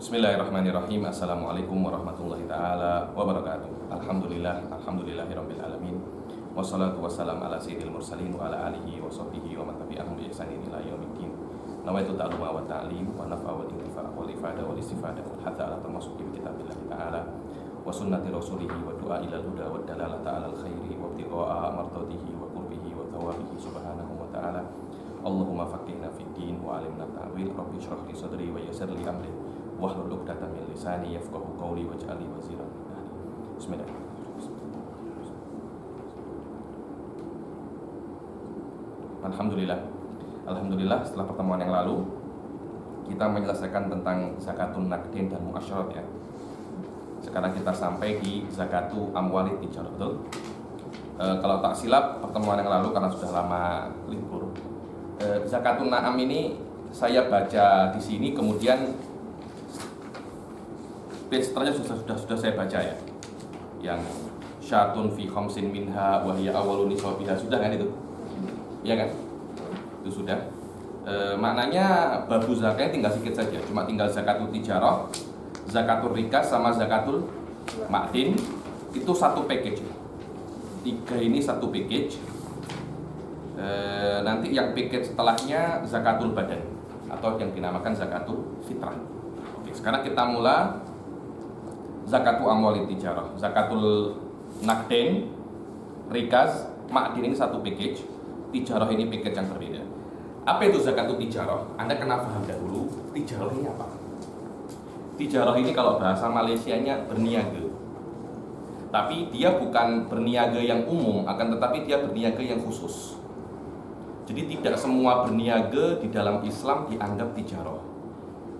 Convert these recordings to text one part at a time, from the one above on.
Bismillahirrahmanirrahim. Assalamualaikum warahmatullahi ta'ala wabarakatuh. Alhamdulillahirabbil alamin. Wassalatu wassalamu ala sayyidil mursalin wa ala alihi wa sahbihi wa man tabi'ahum bi ihsanin ila yaumiddin. Nawaitu ta'alluma wa ta'lim wa naf'a wa intifa' wal ifada wal istifada wal hatha ala tamasuki bi kitabillah ta'ala wa sunnati rasulihi wa du'a ila al-huda wa dalalata ala al-khairi wa ibtigha'a mardatihi wa qurbihi wa thawabihi subhanahu wa ta'ala. Allahumma faqihna fid din wa 'allimna ta'wil. Rabbi shrah li sadri wa yassir li amri wahlul 'uqdatam min lisani yafqahu qawli waj'al li waziran min ahli. Bismillahirrahmanirrahim. Alhamdulillah setelah pertemuan yang lalu kita menyelesaikan tentang zakatun naqdin dan muasyarat ya. Sekarang kita sampai di zakatu amwalit tijarah, betul? Kalau tak silap pertemuan yang lalu karena sudah lama libur, zakatun na'am ini saya baca di sini, kemudian setelahnya sudah saya baca ya, yang syatun fi khamsin minha wa hiya awwalun niswabiha, sudah kan itu? Iya kan? Itu sudah. Maknanya babu zakatnya tinggal sedikit saja, cuma tinggal zakatul tijarah, zakatul rikas sama zakatul ma'din. Itu satu package. Tiga ini satu package. Nanti yang package setelahnya zakatul badan atau yang dinamakan zakatul fitrah. Oke, sekarang kita mulai zakatul amwalit tijarah, zakatul naqdin, rikas, ma'din ini satu package, tijarah ini package yang berbeda. Apa itu zakatul tijarah? Anda kena paham dahulu, tijarah ini apa? Tijarah ini kalau bahasa Malaysianya berniaga. Tapi dia bukan berniaga yang umum, akan tetapi dia berniaga yang khusus. Jadi tidak semua berniaga di dalam Islam dianggap tijarah.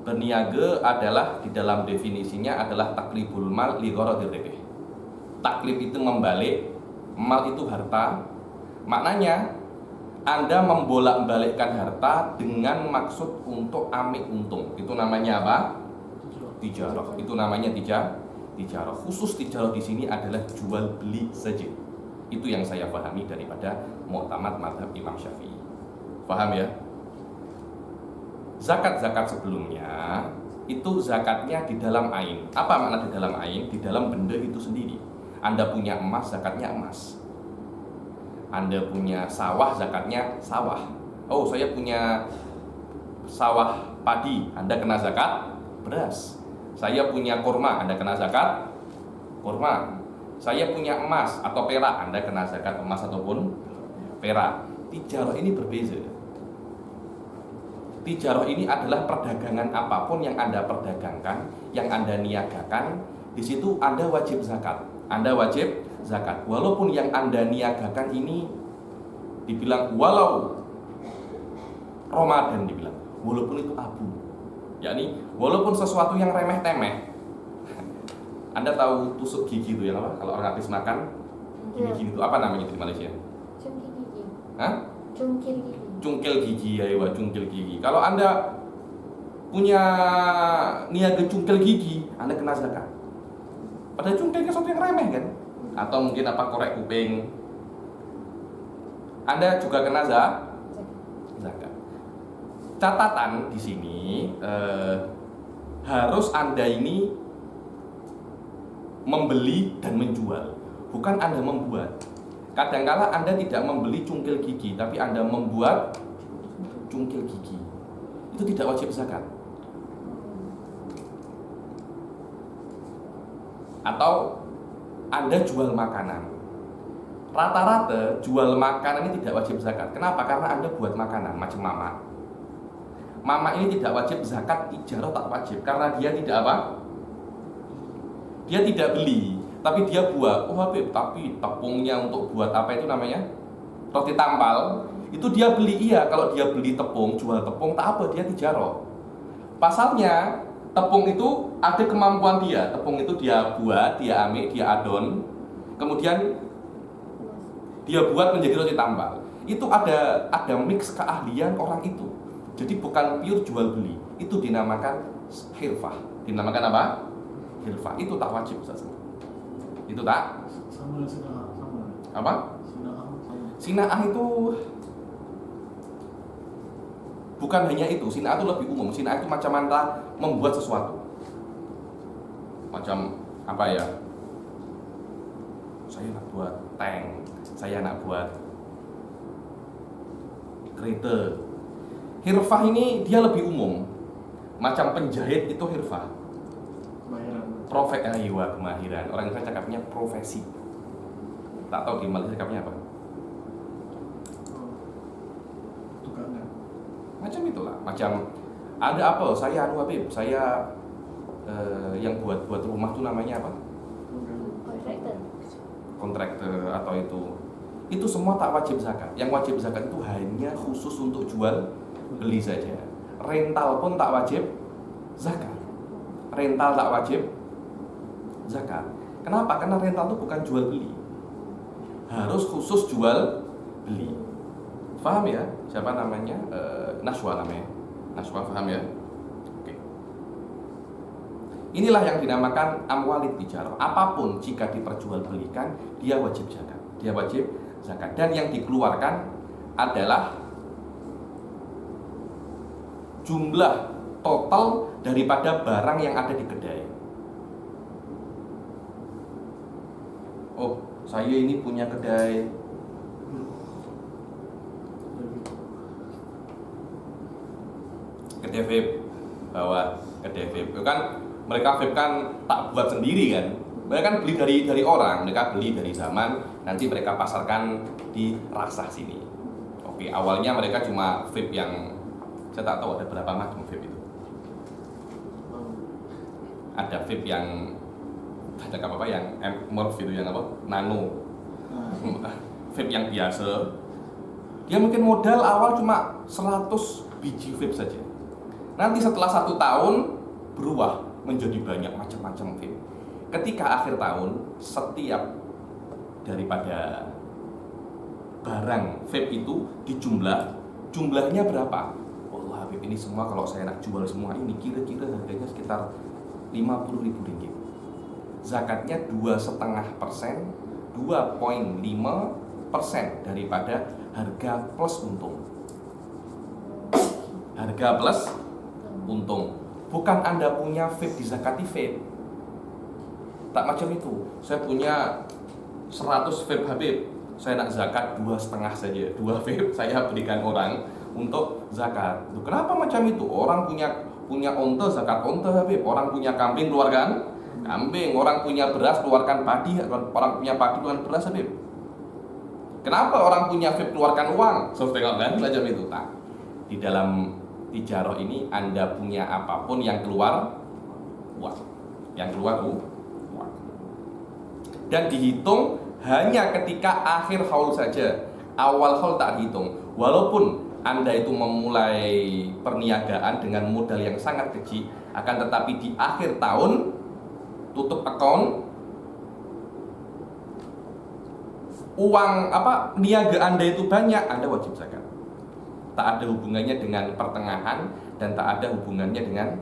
Berniaga adalah di dalam definisinya adalah taklibul mal li gharadil ribh. Taklib itu membalik, mal itu harta. Maknanya Anda membolak-balikkan harta dengan maksud untuk ambil untung. Itu namanya apa? Tijarah. Itu namanya tijarah. Khusus tijarah di sini adalah jual beli saja. Itu yang saya pahami daripada mu'tamad mazhab Imam Syafi'i. Paham ya? Zakat-zakat sebelumnya itu zakatnya di dalam ain. Apa makna di dalam ain? Di dalam benda itu sendiri. Anda punya emas, zakatnya emas. Anda punya sawah, zakatnya sawah. Oh, saya punya sawah padi, Anda kena zakat beras. Saya punya kurma, Anda kena zakat kurma. Saya punya emas atau perak, Anda kena zakat emas ataupun perak. Tijarah ini berbeza. Tijarah ini adalah perdagangan apapun yang Anda perdagangkan, yang Anda niagakan, di situ Anda wajib zakat. Anda wajib zakat. Walaupun yang Anda niagakan ini dibilang walau Ramadan, dibilang walaupun itu abu, yakni walaupun sesuatu yang remeh-temeh. Anda tahu tusuk gigi itu yang apa? Kalau orang habis makan gigi itu apa namanya di Malaysia? Cungkil gigi. Hah? Cungkil gigi. Cungkil gigi, ya, cungkil gigi. Kalau Anda punya niaga cungkil gigi, Anda kena zakat. Padahal cungkilnya sesuatu yang remeh kan? Atau mungkin apa, korek kuping, Anda juga kena zakat. Catatan di sini harus Anda ini membeli dan menjual, bukan Anda membuat. Kadangkala Anda tidak membeli cungkil gigi, tapi Anda membuat cungkil gigi. Itu tidak wajib zakat. Atau Anda jual makanan. Rata-rata jual makanan ini tidak wajib zakat. Kenapa? Karena Anda buat makanan macam mama. Mama ini tidak wajib zakat, tijarah tak wajib karena dia tidak apa? Dia tidak beli, tapi dia buat. Oh Habib, tapi tepungnya untuk buat apa itu namanya? Roti tampal. Itu dia beli, iya. Kalau dia beli tepung, jual tepung, tak apa, dia tijarah. Pasalnya tepung itu ada kemampuan dia. Tepung itu dia buat, dia ambil, dia adon, kemudian dia buat menjadi roti tampal. Itu ada mix keahlian orang itu. Jadi bukan pure jual beli. Itu dinamakan khilfah. Dinamakan apa? Khilfah. Itu tak wajib, Ustaz. Itu tak? Sama sina'ah, sama. Apa? Sina'ah, sama. Sina'ah itu bukan hanya itu. Sina'ah itu lebih umum. Sina'ah itu macam mana membuat sesuatu. macam apa ya? Saya nak buat tank, saya nak buat kereta. Hirfah ini dia lebih umum. Macam penjahit itu hirfah. Kemahiran. Kemahiran. Orang Indonesia cakapnya profesi. Tak tahu di Malaysia cakapnya apa. Tukangnya. Macam itulah. Macam ada apa? Saya Habib, saya yang buat rumah tuh namanya apa? Kontraktor. Kontraktor atau itu semua tak wajib zakat. Yang wajib zakat itu hanya khusus untuk jual beli saja. Rental pun tak wajib zakat. Rental tak wajib zakat. Kenapa? Karena rental itu bukan jual beli. Harus khusus jual beli. Paham ya? Siapa namanya? Naswa namanya. Naswa, paham ya? Oke. Inilah yang dinamakan amwalit tijarah. Apapun jika diperjualbelikan, dia wajib zakat. Dia wajib zakat. Dan yang dikeluarkan adalah jumlah total daripada barang yang ada di kedai. Oh, saya ini punya kedai vape, bawa kedai vape. Itu kan mereka vape kan tak buat sendiri kan. Mereka kan beli dari orang, mereka beli dari zaman, nanti mereka pasarkan di Rasah sini. Oke, awalnya mereka cuma vape yang saya tak tahu ada berapa macam vape itu. Ada vape yang ada apa yang morph itu yang apa? Nano. Vape yang biasa. Dia mungkin modal awal cuma 100 biji vape saja. Nanti setelah 1 tahun berubah menjadi banyak macam-macam vape. Ketika akhir tahun, setiap daripada barang vape itu jumlahnya berapa? Wallah vape ini semua kalau saya nak jual semua ini kira-kira harganya sekitar 50.000 ringgit. Zakatnya 2,5%, 2,5% daripada harga plus untung. Harga plus untung. Bukan Anda punya vape dizakati vape. Tak macam itu. Saya punya 100 vape Habib. Saya nak zakat 2,5 saja. 2 vape saya berikan orang untuk zakat. Loh, kenapa macam itu? Orang punya onta zakat onta Habib. Orang punya kambing keluarkan kambing. Orang punya beras keluarkan padi. Orang punya padi keluarkan beras Habib. Kenapa orang punya vape keluarkan uang? So tengok kan macam itu tak. Di dalam tijarah ini Anda punya apapun yang keluar uang. Yang keluar uang. Dan dihitung hanya ketika akhir haul saja. Awal haul tak dihitung. Walaupun Anda itu memulai perniagaan dengan modal yang sangat kecil, akan tetapi di akhir tahun tutup account, uang niaga Anda itu banyak, Anda wajib zakat. Tak ada hubungannya dengan pertengahan dan tak ada hubungannya dengan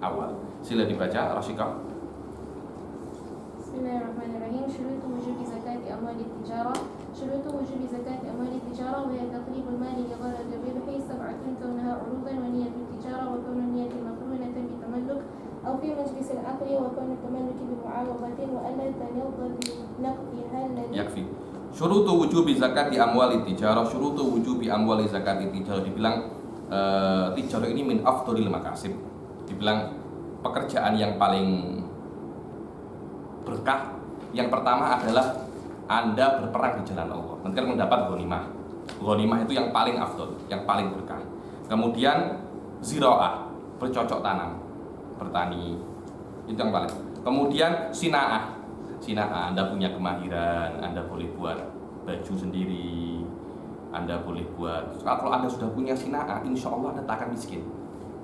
awal. Sila dibaca Rasyika. Bismillahirrahmanirrahim. Syurutu wujubi zakati amwali tijarah. شروط وجوب زكاة أموال التجارة وهي تقريب المال لغرض الربح 7 كونها عروضا ونية التجارة وكون النية مقرونة بتملك أو في مجلس العقد وكون التملك بمعاوضة وألا تنض بنقدها الذي yakfi. Syurutu wujubi zakati amwali tijarah. Syurutu wujubi amwali zakati tijarah. Dibilang tijarah ini min afdhalil makasib. Dibilang pekerjaan yang paling berkah. Yang pertama adalah Anda berperang di jalan Allah. Nanti kan mendapat ghanimah. Ghanimah itu yang paling afdol, yang paling berkah. Kemudian ziraah, bercocok tanam, bertani. Itu yang paling. Kemudian sinaah. Sinaah, Anda punya kemahiran, Anda boleh buat baju sendiri, Anda boleh buat. Kalau Anda sudah punya sinaah, insya Allah Anda tak akan miskin.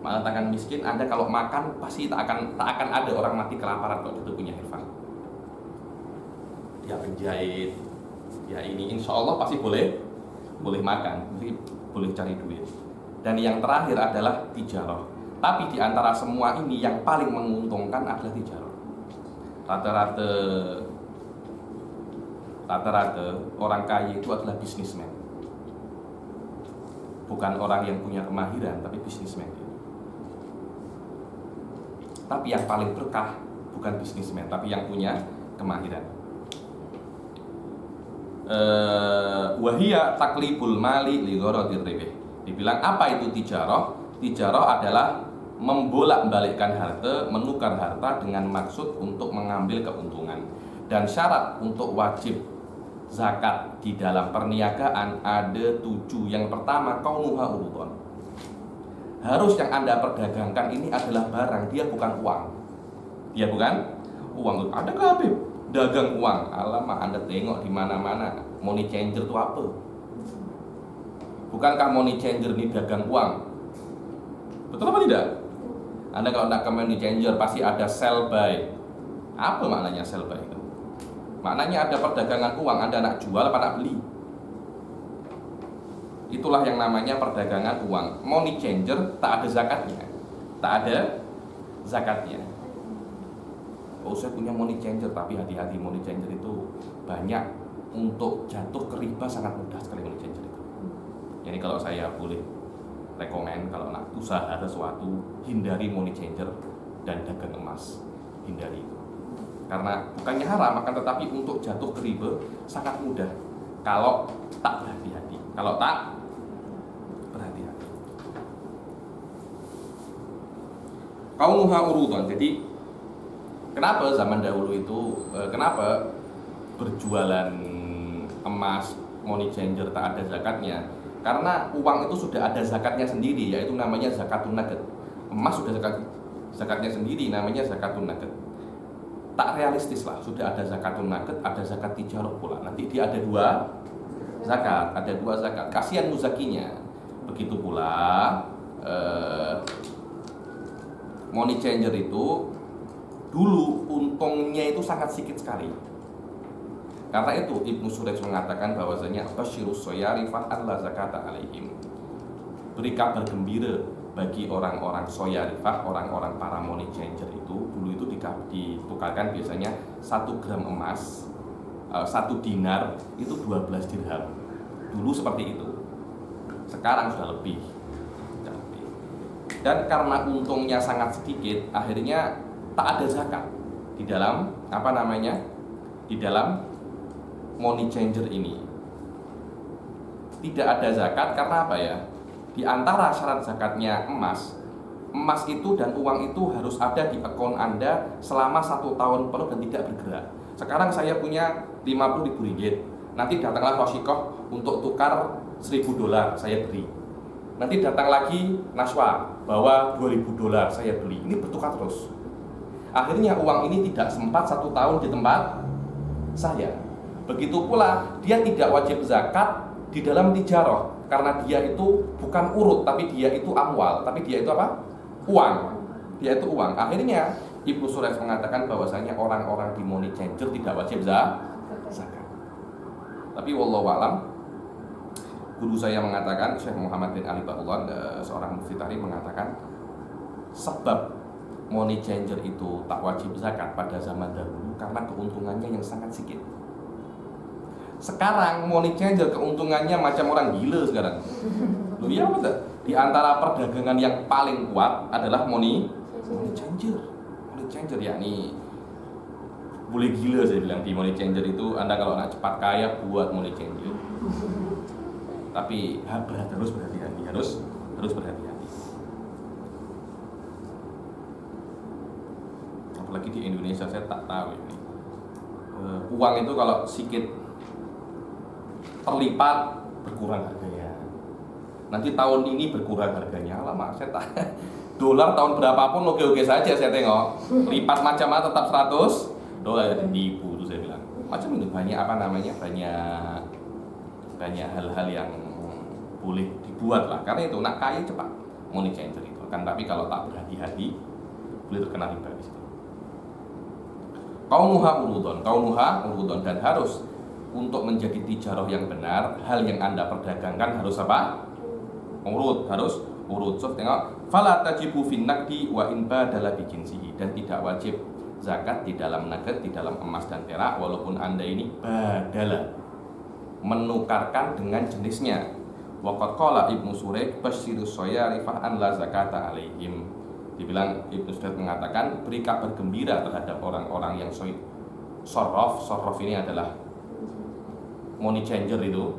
Malah tak akan miskin. Anda kalau makan pasti tak akan ada orang mati kelaparan kalau itu punya hirfah. Dia penjahit, ya ini insya Allah pasti boleh makan, boleh cari duit. Dan yang terakhir adalah tijarah. Tapi di antara semua ini yang paling menguntungkan adalah tijarah. Rata-rata orang kaya itu adalah bisnismen. Bukan orang yang punya kemahiran, tapi bisnismen. Tapi yang paling berkah bukan bisnismen, tapi yang punya kemahiran. Wahia taklibul mali li gharadir ribih. Dibilang apa itu tijarah? Tijarah adalah membolak-balikkan harta, menukar harta dengan maksud untuk mengambil keuntungan. Dan syarat untuk wajib zakat di dalam perniagaan ada 7. Yang pertama, kaunuha urudon. Harus yang Anda perdagangkan ini adalah barang, dia bukan uang. Dia bukan uang. Ada nggak Habib? Dagang uang. Alamak, Anda tengok di mana-mana money changer itu apa? Bukankah money changer ini dagang uang? Betul apa tidak? Anda kalau nak ke money changer pasti ada sell buy. Apa maknanya sell buy itu? Maknanya ada perdagangan uang, Anda nak jual apa nak beli. Itulah yang namanya perdagangan uang. Money changer tak ada zakatnya. Tak ada zakatnya. Oh, saya punya money changer, tapi hati-hati, money changer itu banyak untuk jatuh ke riba, sangat mudah sekali money changer itu. Jadi kalau saya boleh rekomen, kalau nak usaha sesuatu, hindari money changer dan dagang emas. Hindari itu. Karena bukannya haram, akan tetapi untuk jatuh ke riba sangat mudah kalau tak berhati-hati. Kalau tak berhati-hati. Kaunuha urudon. Jadi kenapa zaman dahulu itu kenapa berjualan emas money changer tak ada zakatnya? Karena uang itu sudah ada zakatnya sendiri, yaitu namanya zakatun naqd. Emas sudah zakatnya sendiri, namanya zakatun naqd. Tak realistis lah, sudah ada zakatun naqd, ada zakat tijarah pula. Nanti dia ada 2 zakat, ada 2 zakat. Kasihan muzakinya. Begitu pula money changer itu dulu untungnya itu sangat sedikit sekali. Karena itu Ibnu Surayj mengatakan bahwasanya basyirus soyarifah alla zakata alaihim. Beri kabar gembira bagi orang-orang soyarifah, orang-orang para money changer itu dulu itu ditukarkan biasanya 1 gram emas, 1 dinar itu 12 dirham. Dulu seperti itu. Sekarang sudah lebih. Dan karena untungnya sangat sedikit, akhirnya tak ada zakat di dalam di dalam money changer ini. Tidak ada zakat karena apa ya? Di antara syarat zakatnya emas itu dan uang itu harus ada di akun Anda selama 1 tahun penuh dan tidak bergerak. Sekarang saya punya 50.000 ringgit. Nanti datanglah Roshikoh untuk tukar $1.000, saya beri. Nanti datang lagi Naswa, bawa $2.000, saya beli. Ini bertukar terus. Akhirnya uang ini tidak sempat 1 tahun di tempat saya. Begitu pula dia tidak wajib zakat di dalam tijarah, karena dia itu bukan urut, tapi dia itu amwal, tapi dia itu apa? Uang. Dia itu uang. Akhirnya Ibnu Surayj mengatakan bahwasanya orang-orang di money changer tidak wajib zakat. Tapi wallahu alam, guru saya mengatakan, Syekh Muhammad bin Ali Ba'ullah, seorang mufti tarikh, mengatakan sebab money changer itu tak wajib zakat pada zaman dahulu karena keuntungannya yang sangat sedikit. Sekarang money changer keuntungannya macam orang gila sekarang. Loh iya betul. Di antara perdagangan yang paling kuat adalah money changer. Money changer yakni boleh gila saya bilang di money changer itu. Anda kalau nak cepat kaya buat money changer. Tapi harus berhati-hati, harus berhati-hati. Apalagi di Indonesia saya tak tahu ini. Uang itu kalau sedikit terlipat berkurang harganya. Nanti tahun ini berkurang harganya. Lama saya tak. Dolar tahun berapapun oke-oke saja saya tengok. Lipat macam apa tetap $100 ya ditipu itu saya bilang. Macam itu banyak banyak hal-hal yang boleh dibuat lah. Karena itu nak kaya cepat money changer itu. Kan tapi kalau tak berhati-hati boleh terkena riba di situ. Kaunuha urudon dan harus untuk menjadi tijarah yang benar, hal yang Anda perdagangkan harus apa? Harus urut. So, tengok, fala tajibu fin naqdi wa in badala bi jinsihi, dan tidak wajib zakat di dalam naqd, di dalam emas dan perak walaupun Anda ini badala, menukarkan dengan jenisnya. Wa qad qala Ibnu Surayj basyirus soyarifah an la zakata alaihim. Dibilang Ibnu Sudad mengatakan beri kabar gembira terhadap orang-orang yang sorrof ini adalah money changer itu,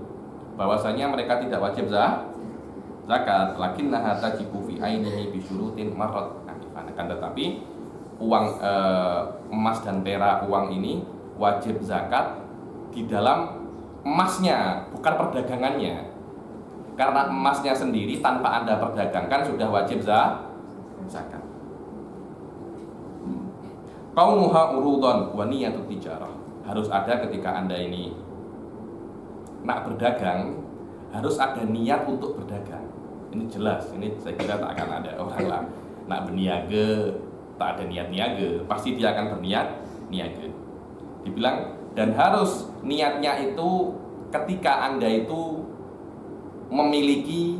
bahwasanya mereka tidak wajib zakat, lakinnaha tajibu fi ainihi bi syurutin marrat anifan. Akan tetapi uang emas dan perak, uang ini wajib zakat di dalam emasnya, bukan perdagangannya. Karena emasnya sendiri tanpa Anda perdagangkan sudah wajib zakat. Qaumuha urudun wa niyatut tijarah. Harus ada ketika Anda ini nak berdagang, harus ada niat untuk berdagang. Ini jelas, ini saya kira tak akan ada orang lah nak berniaga tak ada niat niaga, pasti dia akan berniat niaga. Dibilang dan harus niatnya itu ketika Anda itu memiliki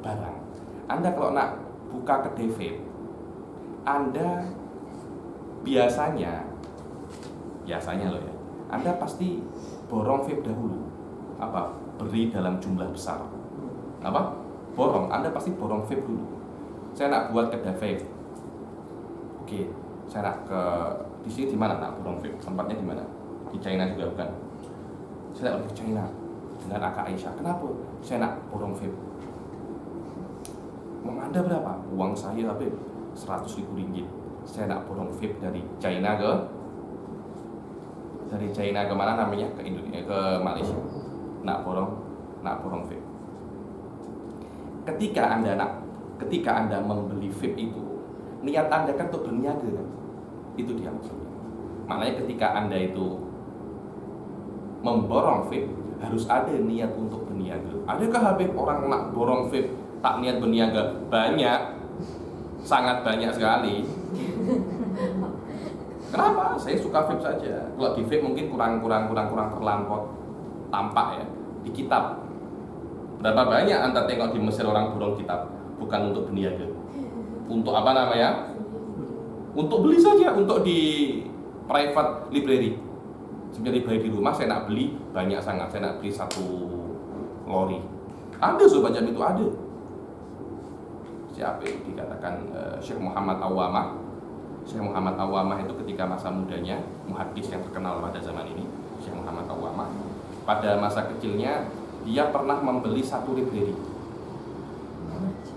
barang. Anda kalau nak buka kedai vape, Anda biasanya loh ya, Anda pasti borong vape dahulu. Apa? Beri dalam jumlah besar. Apa? Borong. Anda pasti borong vape dulu. Saya nak buat kedai vape. Oke, saya nak ke di sini di mana nak borong vape? Tempatnya di mana? Di China juga bukan? Saya nak ke China dengan Akak Aisyah. Kenapa? Saya nak borong vape. Uang Anda berapa? Uang saya vape 100.000 ringgit. Saya nak borong vape dari China ke mana namanya? Ke Indonesia, ke Malaysia. Nak borong vape. Ketika Anda membeli vape itu, niat Anda kan untuk berniaga kan? Itu dia maksudnya. Maknanya ketika Anda itu memborong vape, harus ada niat untuk berniaga. Adakah Habib orang nak borong vape tak niat berniaga? Banyak, sangat banyak sekali. Kenapa? Saya suka vape saja. Kalau di vape mungkin kurang terlampau tampak ya. Di kitab, berapa banyak Anda tengok di Mesir orang borong kitab? Bukan untuk berniaga. Untuk apa namanya? Untuk beli saja, untuk di private library. Sebenarnya library di rumah saya nak beli banyak sangat. Saya nak beli 1 lori. Ada sebanyak itu ada. Siapa yang dikatakan Syekh Muhammad Awamah? Syekh Muhammad Awamah itu ketika masa mudanya, muhaddis yang terkenal pada zaman ini, Syekh Muhammad Awamah. Pada masa kecilnya dia pernah membeli 1 library.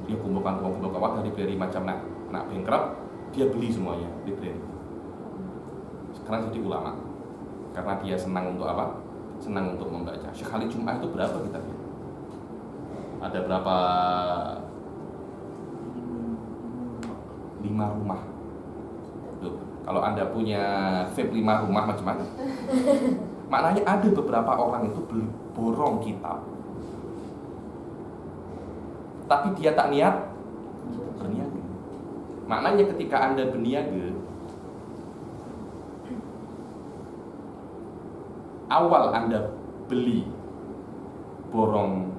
Dia kumpulkan uang dari library macam nak bankrupt, dia beli semuanya library. Sekarang jadi ulama. Karena dia senang untuk apa? Senang untuk membaca. Syekh Khalid Jum'ah itu berapa kitabnya? Ada berapa? 5 rumah. Tuh, kalau Anda punya vape 5 rumah macam mana? Maknanya ada beberapa orang itu beli borong kitab, tapi dia tak niat berniaga. Maknanya ketika Anda berniaga, awal Anda beli borong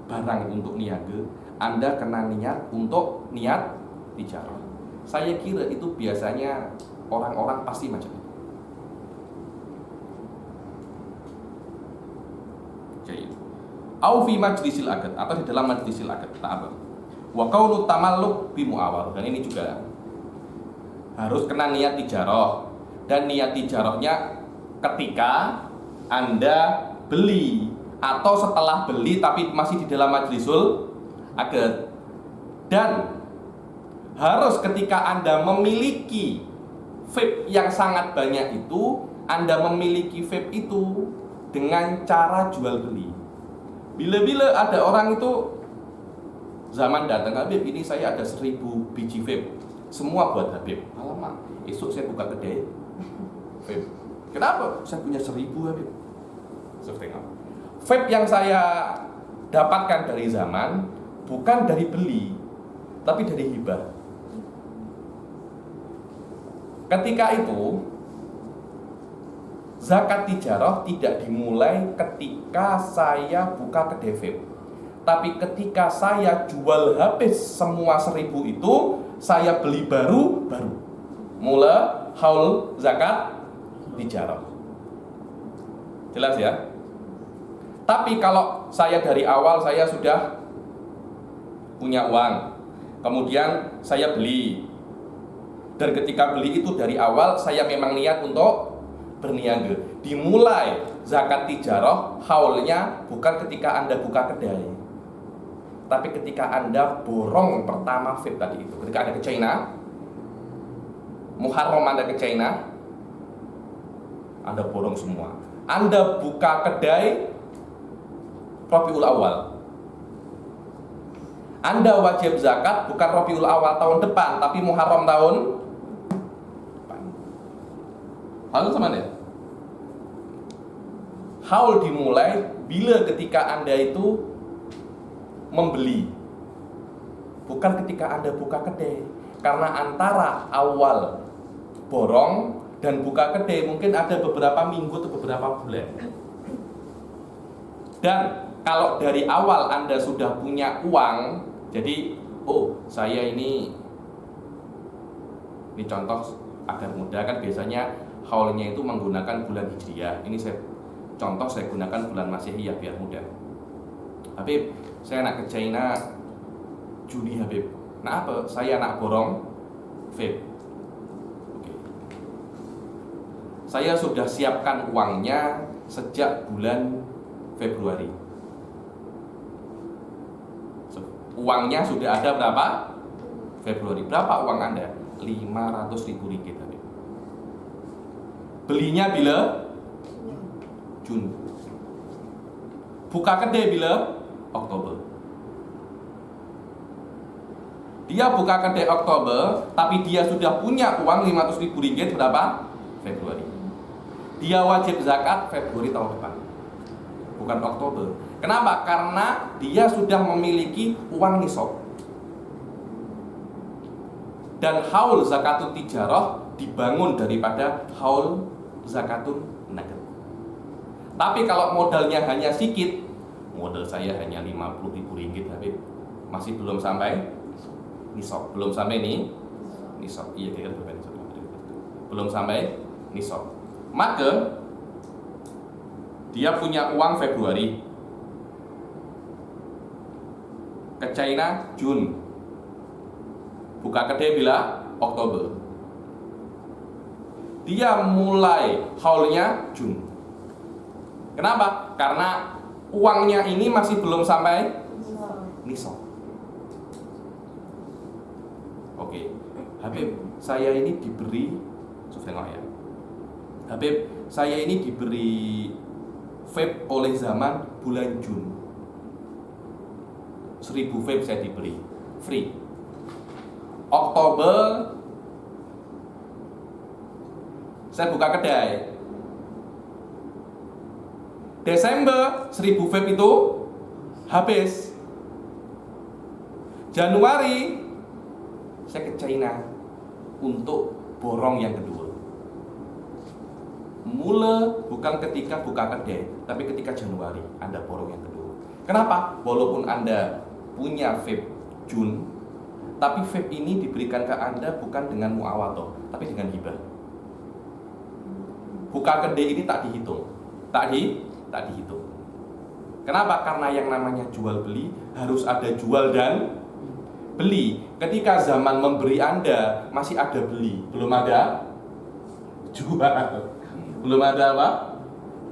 barang untuk niaga, Anda kena niat untuk niat tijarah. Saya kira itu biasanya orang-orang pasti macam itu. Jadi, au fi majlisil akad, atau di dalam majlisil akad, tak apa. Wa qaulu tamalluk bi muawar, dan ini juga harus kena niat tijarah. Dan niat tijarahnya ketika Anda beli atau setelah beli tapi masih di dalam majlisul akad. Dan harus ketika Anda memiliki vape yang sangat banyak itu, Anda memiliki vape itu dengan cara jual beli. Bila-bila ada orang itu zaman datang, Habib ini saya ada 1000 biji vape, semua buat Habib. Alamak, esok saya buka kedai vape. Kenapa? Saya punya 1000 Habib. Tengok. Vape yang saya dapatkan dari zaman bukan dari beli, tapi dari hibah. Ketika itu zakat tijarah tidak dimulai ketika saya buka kedai vape, tapi ketika saya jual habis semua 1000 itu, saya beli baru. Mula haul zakat tijarah. Jelas ya? Tapi kalau saya dari awal saya sudah punya uang, kemudian saya beli, dan ketika beli itu dari awal saya memang niat untuk berniaga. Dimulai zakat tijarah haulnya bukan ketika Anda buka kedai, tapi ketika Anda borong pertama vape tadi itu. Ketika Anda ke China, Muharram Anda ke China, Anda borong semua. Anda buka kedai Rabiul Awal, Anda wajib zakat bukan Rabiul Awal tahun depan, tapi Muharram tahun depan. Halo sama ya? Haul dimulai bila ketika Anda itu membeli, bukan ketika Anda buka kedai. Karena antara awal borong dan buka kedai mungkin ada beberapa minggu atau beberapa bulan. Dan kalau dari awal Anda sudah punya uang, jadi saya ini contoh agar mudah, kan biasanya haulnya itu menggunakan bulan Hijriah. Ini saya gunakan bulan Masehiyah biar mudah. Habib, saya nak ke China Juni Habib. Nah apa? Saya nak borong vape. Oke. Saya sudah siapkan uangnya sejak bulan Februari. Uangnya sudah ada berapa? Februari. Berapa uang Anda? 500.000 ringgit. Belinya bila? Juni. Buka kedai bila? Oktober. Dia buka kedai Oktober, tapi dia sudah punya uang 500.000 ringgit berapa? Februari. Dia wajib zakat Februari tahun depan, bukan Oktober. Kenapa? Karena dia sudah memiliki uang nisab. Dan haul zakatun tijarah dibangun daripada haul zakatun naqd. Tapi kalau modalnya hanya sedikit, modal saya hanya 50.000 ringgit, Habib, masih belum sampai nisab. Belum sampai nisab. Iya, kira belum sampai nisab. Maka dia punya uang Februari, ke China Jun, buka kedai bila? Oktober. Dia mulai haulnya Jun. Kenapa? Karena uangnya ini masih belum sampai nisab. Oke, Habib, saya ini diberi, ya. Habib, saya ini diberi vape oleh zaman bulan Jun. 1000 vape saya diberi free. Oktober saya buka kedai. Desember 1000 vape itu habis. Januari saya ke China untuk borong yang kedua. Mula bukan ketika buka kedai, tapi ketika Januari Anda borong yang kedua. Kenapa? Walaupun Anda punya vape Jun, tapi vape ini diberikan ke Anda bukan dengan muawadhah, tapi dengan hibah. Buka kedai ini tak dihitung. Tak dihitung. Kenapa? Karena yang namanya jual beli harus ada jual dan beli. Ketika zaman memberi Anda masih ada beli, belum ada jual. Belum ada apa?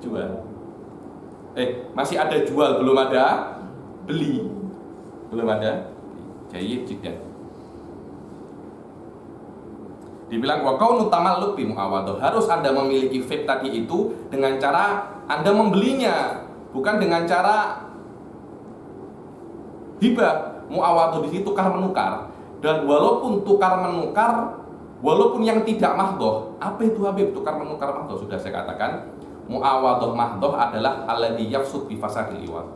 Jual. Masih ada jual, belum ada beli. Belum ada. Jadi tidak. Dibilang wa kaunu tamalluk bi muawadhah. Harus Anda memiliki vape tadi itu dengan cara Anda membelinya, bukan dengan cara hibah. Muawadhah di situ tukar menukar. Dan walaupun tukar menukar, walaupun yang tidak mahdoh, apa itu Habib? Tukar menukar mahdoh sudah saya katakan. Muawadhah mahdoh adalah alladzi yafsud bi fasadil iwad.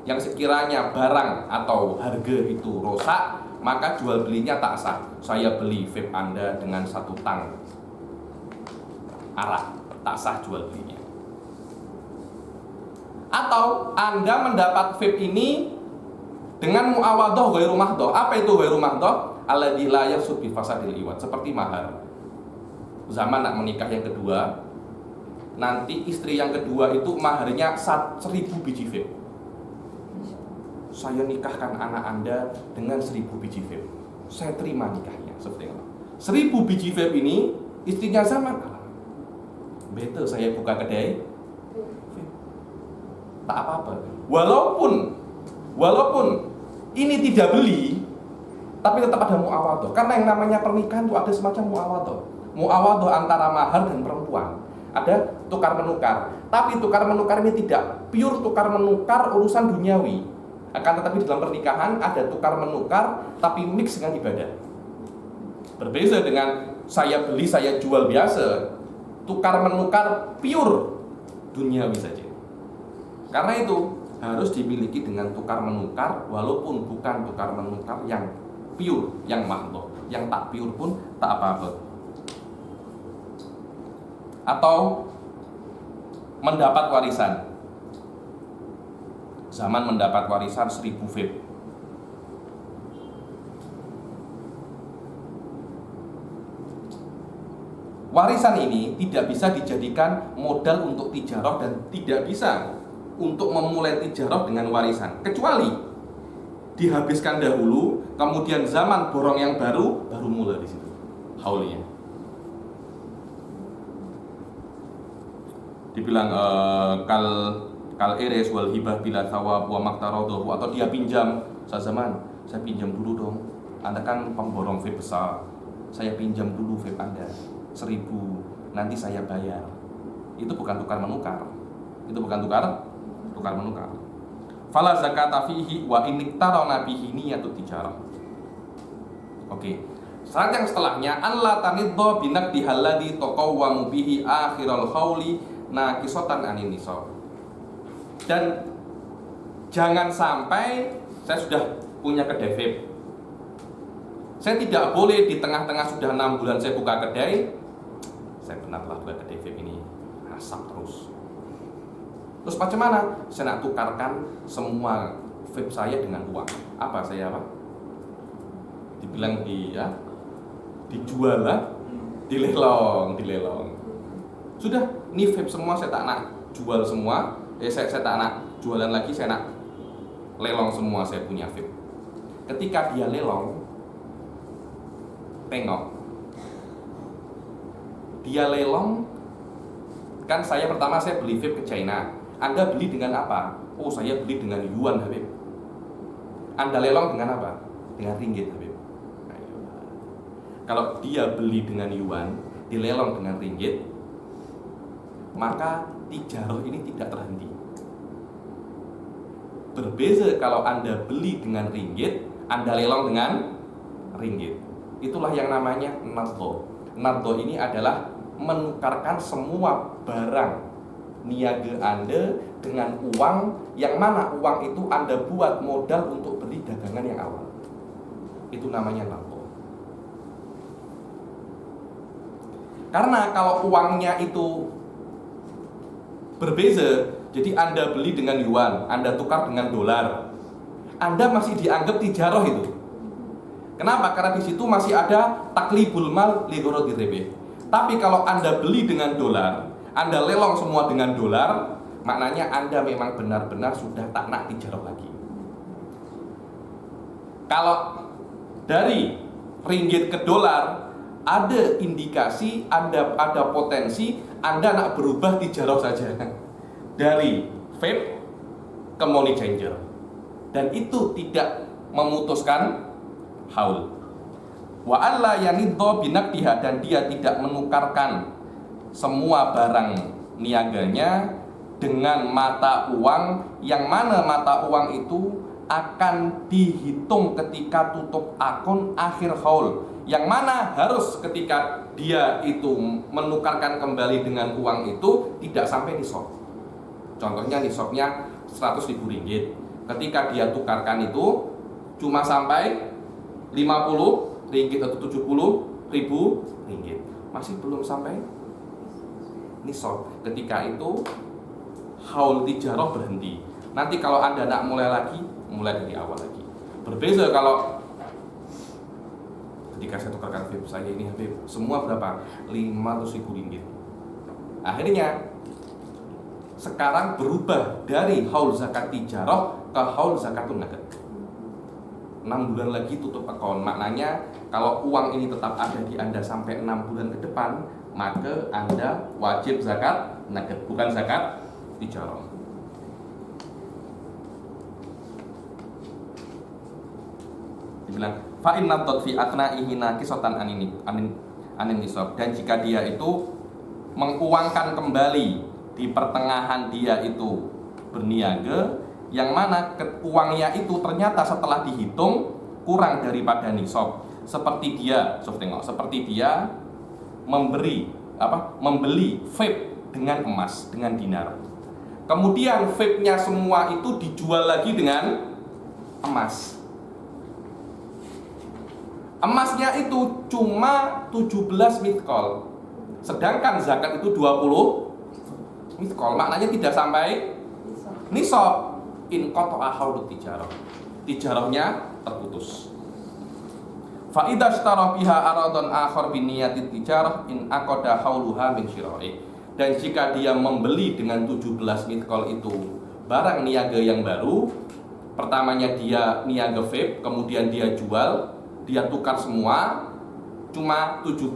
Yang sekiranya barang atau harga itu rusak, maka jual belinya tak sah. Saya beli vape Anda dengan 1 tang arak, tak sah jual belinya. Atau Anda mendapat vape ini dengan muawadhah ghairu mahdoh. Apa itu ghairu mahdoh? Alladzi la yafsud bi fasadil iwad. Seperti mahar. Zaman nak menikah yang kedua, nanti istri yang kedua itu maharnya 1000 biji vape. saya nikahkan anak Anda dengan 1000 biji vape. Saya terima nikahnya seperti itu. 1000 biji vape ini istrinya Zaman. Betul saya buka kedai vape. Tak apa-apa. Walaupun ini tidak beli, tapi tetap ada muawadhah. Karena yang namanya pernikahan itu ada semacam muawadhah. Muawadhah antara mahar dan perempuan. Ada tukar menukar. Tapi tukar menukar ini tidak pure tukar menukar urusan duniawi. Akan tetapi dalam pernikahan ada tukar menukar tapi mix dengan ibadah. Berbeza dengan saya beli saya jual biasa. Tukar menukar pure duniawi saja. Karena itu harus dimiliki dengan tukar menukar, walaupun bukan tukar menukar yang pure, yang mahdhah. Yang tak pure pun tak apa-apa. Atau mendapat warisan. Zaman mendapat warisan 1000 vape. Warisan ini tidak bisa dijadikan modal untuk tijarah dan tidak bisa untuk memulai tijarah dengan warisan, kecuali dihabiskan dahulu, kemudian zaman borong yang baru mulai di situ haulnya. Dibilang kal eres wal hibah bila thawab wa maktarodohu, atau dia pinjam Zaman, saya pinjam dulu dong, Anda kan pemborong vape besar, saya pinjam dulu vape Anda 1000, nanti saya bayar. Itu bukan tukar menukar. Itu bukan tukar menukar. Fala zakata fihi wa in iktarana bihi niyatut tijarah. Oke. Saat yang setelahnya Allah taniddo binaqdi alladhi taqawwamu bihi akhiral hauli naqisatan anin nisab. Dan jangan sampai saya sudah punya kedai vape, saya tidak boleh di tengah-tengah sudah 6 bulan saya buka kedai, saya benarlah buka kedai vape ini asap terus macam mana? Saya nak tukarkan semua vape saya dengan uang. Apa saya apa? Dibilang dijual lah, dilelong. Sudah, ini vape semua saya tak nak jual semua. Saya tak nak jualan lagi, saya nak lelong semua saya punya vape. Ketika dia lelong, tengok. Dia lelong, kan pertama saya beli vape ke China. Anda beli dengan apa? Oh, saya beli dengan yuan Habib. Anda lelong dengan apa? Dengan ringgit Habib. Kalau dia beli dengan yuan, dilelong dengan ringgit, maka tijarah ini tidak terhenti. Berbeza kalau Anda beli dengan ringgit, Anda lelong dengan ringgit. Itulah yang namanya nadho. Nadho ini adalah menukarkan semua barang niaga Anda dengan uang, yang mana uang itu Anda buat modal untuk beli dagangan yang awal. Itu namanya nadho. Karena kalau uangnya itu berbeza, jadi Anda beli dengan yuan, Anda tukar dengan dolar, Anda masih dianggap tijarah itu. Kenapa? Karena di situ masih ada taklibul mal li gharadhi ribh. Tapi kalau Anda beli dengan dolar, Anda lelong semua dengan dolar, maknanya Anda memang benar-benar sudah tak nak tijarah lagi. Kalau dari ringgit ke dolar, ada indikasi, ada potensi Anda nak berubah tijarah saja dari vape ke money changer, dan itu tidak memutuskan haul. Wa alla yaniddo binaqdiha, dan dia tidak menukarkan semua barang niaganya dengan mata uang, yang mana mata uang itu akan dihitung ketika tutup akun akhir haul, yang mana harus ketika dia itu menukarkan kembali dengan uang itu tidak sampai nisab. Contohnya nisabnya 100.000 ringgit. Ketika dia tukarkan itu cuma sampai 50 ringgit atau 70.000 ringgit, masih belum sampai nisab. Ketika itu haul tijarah berhenti. Nanti kalau Anda nak mulai lagi, mulai dari awal lagi. Berbeza kalau ketika saya tukarkan vape saya ini, vape semua berapa? 500.000 ringgit. Akhirnya sekarang berubah dari haul zakat tijarah ke haul zakatun naqd. 6 bulan lagi tutup akun. Maknanya kalau uang ini tetap ada di Anda sampai 6 bulan ke depan, maka Anda wajib zakat naqd, bukan zakat tijarah. Dibilang fa inna fi atna'ihi naqisatan anin nisab, dan jika dia itu menguangkan kembali di pertengahan dia itu berniaga, yang mana uangnya itu ternyata setelah dihitung kurang daripada nisab, seperti dia seperti dia membeli vape dengan emas, dengan dinar, kemudian vape-nya semua itu dijual lagi dengan emas. Emasnya itu cuma 17 mitkol, sedangkan zakat itu 20 mitkol, maknanya tidak sampai nisab. In qata'a haulut tijarah, tijarahnya terputus. Fa idza ishtara biha aradan akhar bi niyati tijarah in aqada hauluha min syira'i, dan jika dia membeli dengan 17 mitkol itu barang niaga yang baru, pertamanya dia niaga vape, kemudian dia jual, dia tukar semua cuma 17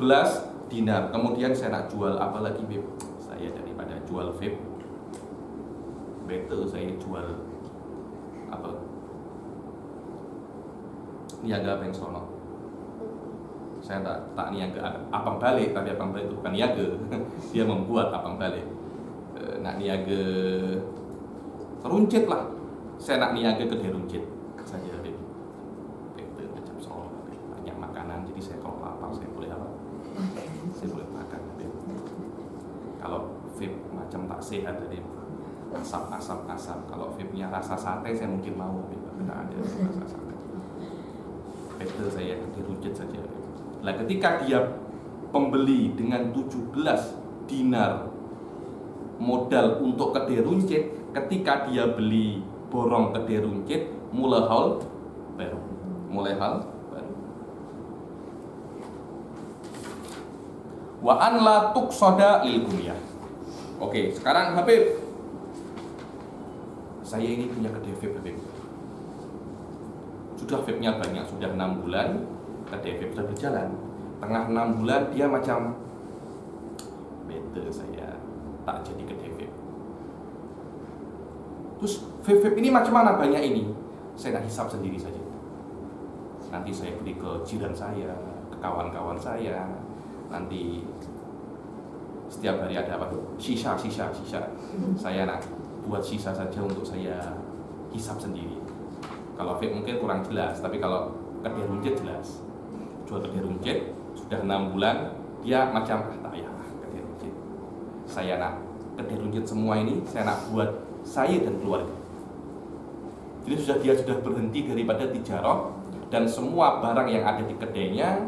dinar, kemudian saya nak jual apa lagi vape, saya daripada jual vape better saya jual apa, niaga pensono. Saya tak niaga abang balik, tapi abang balik itu bukan niaga dia membuat abang balik. Nak niaga teruncit lah, saya nak niaga kedai runcit saja. Better macam soal banyak makanan, jadi saya kalau lapar saya boleh apa, saya boleh makan. Kalau vape macam tak sehat tadi, asap. Kalau vape-nya rasa sate saya mungkin mau, tidak ada rasa sate. Better saya dirujit saja. Nah, ketika dia pembeli dengan 17 dinar modal untuk kedai runcit, ketika dia beli borong kedai runcit, mulai hal baru. Wa an la tuqsada lil kunyah. Oke, sekarang Habib, saya ini punya kedai vape, Habib. Sudah vape-nya banyak, sudah 6 bulan kedai vape sudah berjalan. Tengah 6 bulan dia macam better saya tak jadi kedai vape. Terus vape ini macam mana banyak ini? Saya nak hisap sendiri saja. Nanti saya beli ke jiran saya, ke kawan-kawan saya. Nanti setiap hari ada apa? Sisa. Saya nak buat sisa saja untuk saya hisap sendiri. Kalau vape mungkin kurang jelas, tapi kalau kedai runcit jelas. Jual kedai runcit sudah 6 bulan, dia macam tak ya kedai runcit. Saya nak kedai runcit semua ini, saya nak buat saya dan keluarga. Jadi dia sudah berhenti daripada tijarah, dan semua barang yang ada di kedainya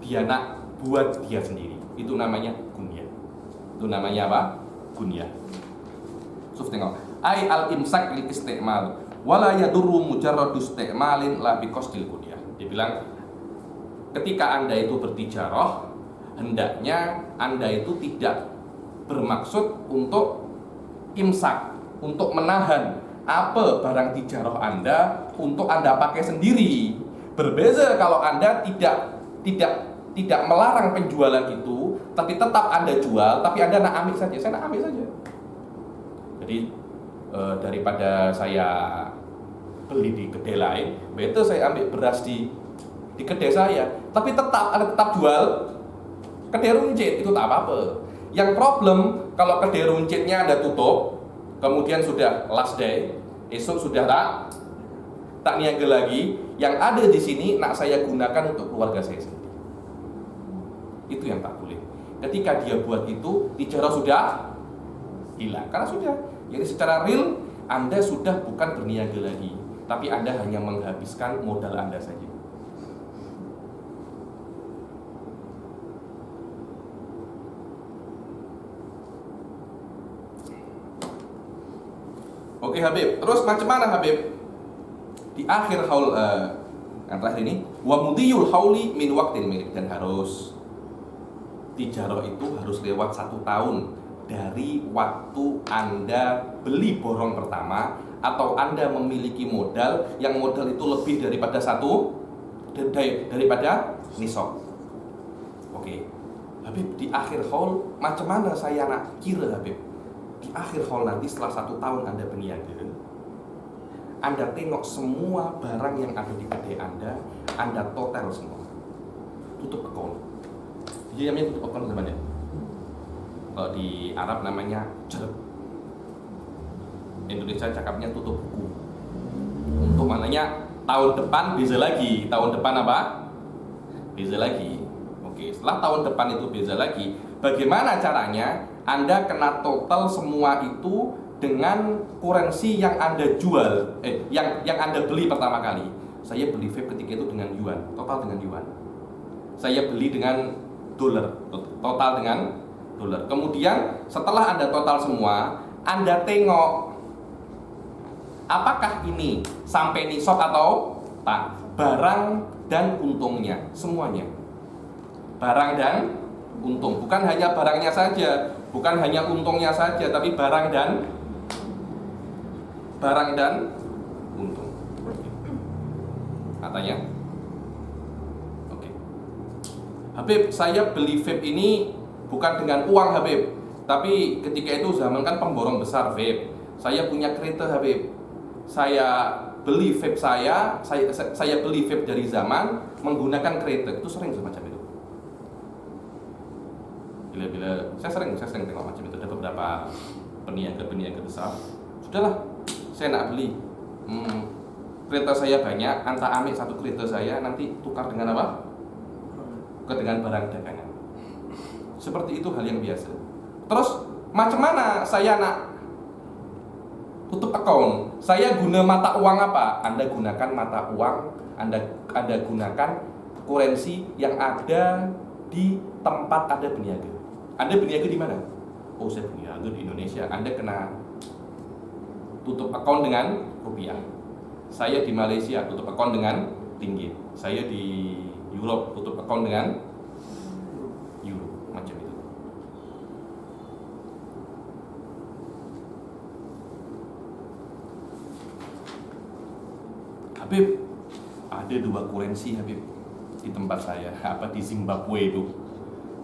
dia nak buat dia sendiri. Itu namanya kunyah. Itu namanya apa? Kunyah. Suf tengok. Ai al imsak lil istimal wala yadurru mujarradu istimalin la bi qasdil kunyah. Dia bilang ketika Anda itu bertijarah, hendaknya Anda itu tidak bermaksud untuk imsak, untuk menahan apa barang tijarah Anda untuk Anda pakai sendiri. Berbeza kalau Anda tidak melarang penjualan itu, tapi tetap Anda jual, tapi Anda nak ambil saja. Saya nak ambil saja. Jadi daripada saya beli di kedai lain, better saya ambil beras di kedai saya, tapi Anda tetap jual kedai runcit, itu tak apa-apa. Yang problem kalau kedai runcitnya Anda tutup, kemudian sudah last day, esok sudah tak niaga lagi, yang ada di sini nak saya gunakan untuk keluarga saya sendiri. Itu yang tak boleh. Ketika dia buat itu, tijarah sudah hilang, karena sudah. Jadi secara real Anda sudah bukan berniaga lagi, tapi Anda hanya menghabiskan modal Anda saja. Oke Habib, terus macam mana Habib? Di akhir haul yang terakhir ini, wa mudiyul hauli min waqtil milik, dan harus tijarah itu harus lewat 1 tahun dari waktu Anda beli borong pertama, atau Anda memiliki modal yang modal itu lebih daripada daripada nisab. Oke. Habib, di akhir haul macam mana saya nak kira, Habib? Di akhir haul nanti setelah 1 tahun Anda berniaga, Anda tengok semua barang yang ada di kedai Anda total semua, tutup account. Jadi namanya tutup account sebenarnya. Kalau di Arab namanya jereb. Indonesia cakapnya tutup buku. Untuk maknanya tahun depan beza lagi. Tahun depan apa? Beza lagi. Oke, setelah tahun depan itu beza lagi. Bagaimana caranya? Anda kena total semua itu dengan kurensi yang Anda jual, yang Anda beli pertama kali. Saya beli vape ketika itu dengan yuan, total dengan yuan. Saya beli dengan dolar, total dengan dolar. Kemudian setelah Anda total semua, Anda tengok apakah ini sampai nisab atau tak, barang dan untungnya, semuanya. Barang dan untung, bukan hanya barangnya saja, bukan hanya untungnya saja, tapi barang dan untung. Katanya, oke. Habib, saya beli vape ini bukan dengan uang, Habib, tapi ketika itu zaman kan pemborong besar vape. Saya punya kereta, Habib. Saya beli vape saya beli vape dari zaman menggunakan kereta. Itu sering semacam itu. Bila saya sering tengok macam itu. Ada beberapa peniaga besar. Sudahlah, saya nak beli. Kereta saya banyak, anta ambil satu kereta saya, nanti tukar dengan apa? Tukar dengan barang dagangan. Seperti itu hal yang biasa. Terus macam mana saya nak tutup account? Saya guna mata uang apa? Anda gunakan mata uang, Anda gunakan kurensi yang ada di tempat Anda berniaga. Anda berniaga di mana? Oh, saya berniaga di Indonesia. Anda kena tutup account dengan rupiah. Saya di Malaysia tutup account dengan ringgit. Saya di Europe tutup account dengan euro, macam itu. Habib, ada 2 kurensi, Habib, di tempat saya, apa di Zimbabwe itu.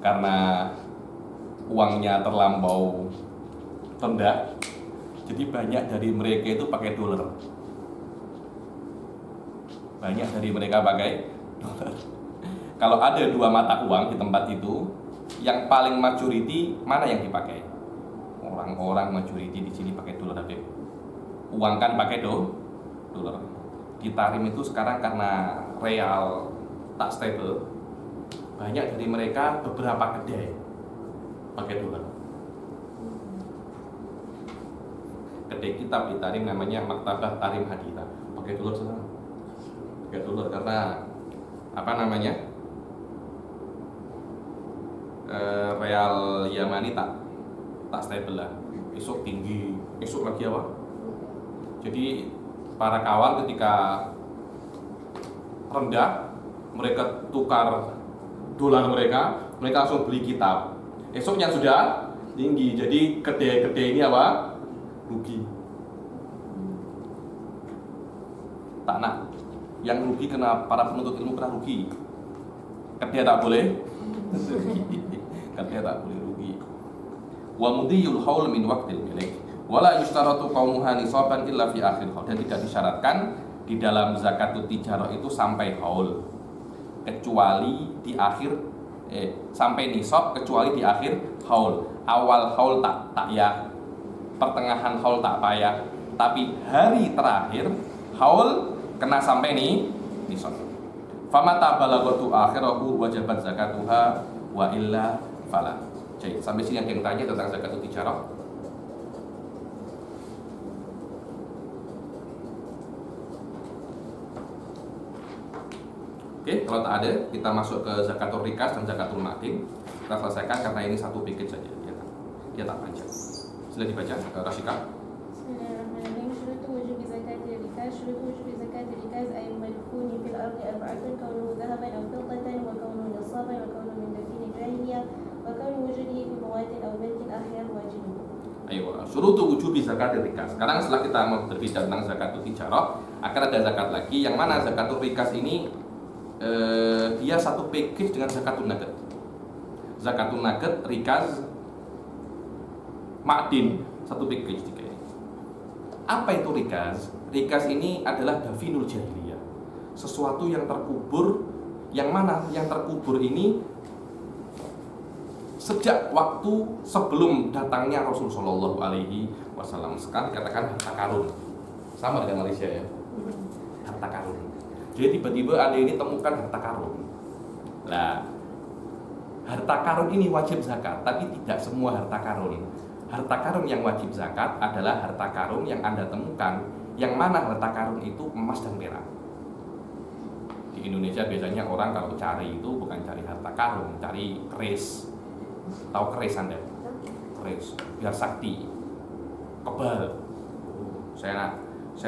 Karena uangnya terlampau rendah, jadi banyak dari mereka itu pakai dolar. Banyak dari mereka pakai dolar. Kalau ada 2 mata uang di tempat itu, yang paling majority mana yang dipakai? Orang-orang majority di sini pakai dolar, Habib. Uang kan pakai dolar. Di Tarim itu sekarang karena real tak stable, banyak dari mereka beberapa kedai pakai dolar. Kedai kitab di Tarim namanya Maktabah Tarim Haditha, pakai dolar sekarang. Pakai dolar karena apa namanya? Real Yamani tak stable lah. Esok tinggi, esok lagi apa? Jadi para kawan ketika rendah, mereka tukar dolar mereka langsung beli kitab. Esoknya sudah tinggi, jadi kedai-kedai ini apa? Rugi. Tak nak. Yang rugi kena para penuntut ilmu, kena rugi. Kedai tak boleh rugi. Kedai tak boleh rugi. Wa mudiyul haul min waqtil milik wala yustaratu qaumuha nisaban illa fi akhir haul. Dan tidak disyaratkan di dalam zakatut tijarah itu sampai haul, kecuali di akhir sampai nisab, kecuali di akhir haul. Awal haul tak ya, pertengahan haul tak payah, tapi hari terakhir haul kena sampai nisab. Famata balagatu akhirahu wajabat zakatuha wa illa fala. Jadi sampai sini yang tanya tentang zakatut tijarah. Oke, kalau tak ada, kita masuk ke zakatul rikas dan zakatul ma'din. Kita selesaikan karena ini satu package saja, dia tak panjang. Sila dibaca, Rashika. Bismillahirrahmanirrahim. Syurutu wujubi zakatil rikaz. Syurutu wujubi zakatil rikaz ay madfuni fil ardi arba'atun kaunuhu dhahaban aw fiddatan wa kaunuhu nisaban wa kaunuhu min dafini jahiliyah wa kaunuhu wujudihi fi mawatin aw baitin ahyar wajibun. Ayo, syurutu wujubi zakatil rikas. Sekarang setelah kita mau berbicara tentang zakatul tijarah, akan ada zakat lagi yang mana zakatul rikas ini dia satu package dengan zakatul nugget. Zakatul nugget, rikas, ma'din, satu package tiga ini. Apa itu rikas? Rikas ini adalah dafinul jahiliyah. Sesuatu yang terkubur, yang mana yang terkubur ini sejak waktu sebelum datangnya Rasul Shallallahu Alaihi Wasallam. Sekarang dikatakan harta karun, sama dengan Malaysia ya, harta karun. Jadi tiba-tiba Anda ini temukan harta karun. Nah, harta karun ini wajib zakat, tapi tidak semua harta karun. Harta karun yang wajib zakat adalah harta karun yang Anda temukan, yang mana harta karun itu emas dan perak. Di Indonesia biasanya orang kalau cari itu bukan cari harta karun, cari keris. Tahu keris Anda? Keris, biar sakti, kebal. Saya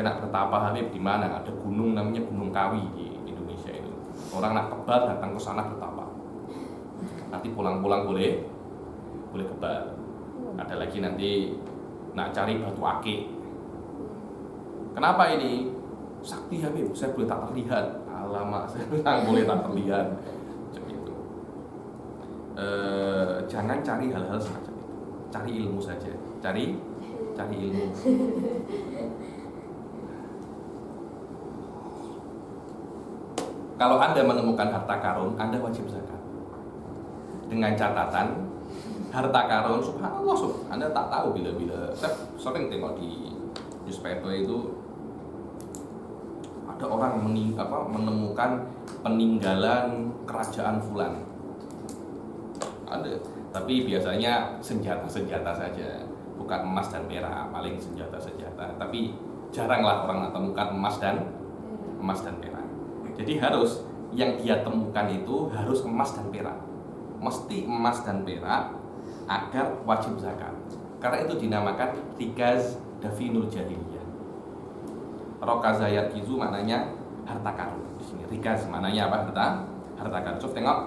nak bertapa Habib di mana? Ada gunung namanya Gunung Kawi di Indonesia itu. Orang nak kebal datang ke sana bertapa. Nanti pulang-pulang boleh kebal. Ada lagi nanti nak cari batu akik. Kenapa ini? Sakti Habib, saya boleh tak terlihat. Alamak, saya bilang boleh tak terlihat. Jangan cari hal-hal semacam itu. Cari ilmu saja. Cari ilmu. Kalau Anda menemukan harta karun, Anda wajib zakat. Dengan catatan harta karun, subhanallah, Anda tak tahu bila-bila. Saya sering tengok di newspaper itu ada orang menemukan peninggalan kerajaan fulan. Ada, tapi biasanya senjata saja, bukan emas dan perak, paling senjata. Tapi jaranglah orang menemukan emas dan perak. Jadi harus yang dia temukan itu harus emas dan perak, mesti emas dan perak agar wajib zakat. Karena itu dinamakan rikaz dafinul jahiliyah. Rokazayat kizu maknanya harta karun. Di sini rikaz maknanya apa? Harta karun. Coba tengok.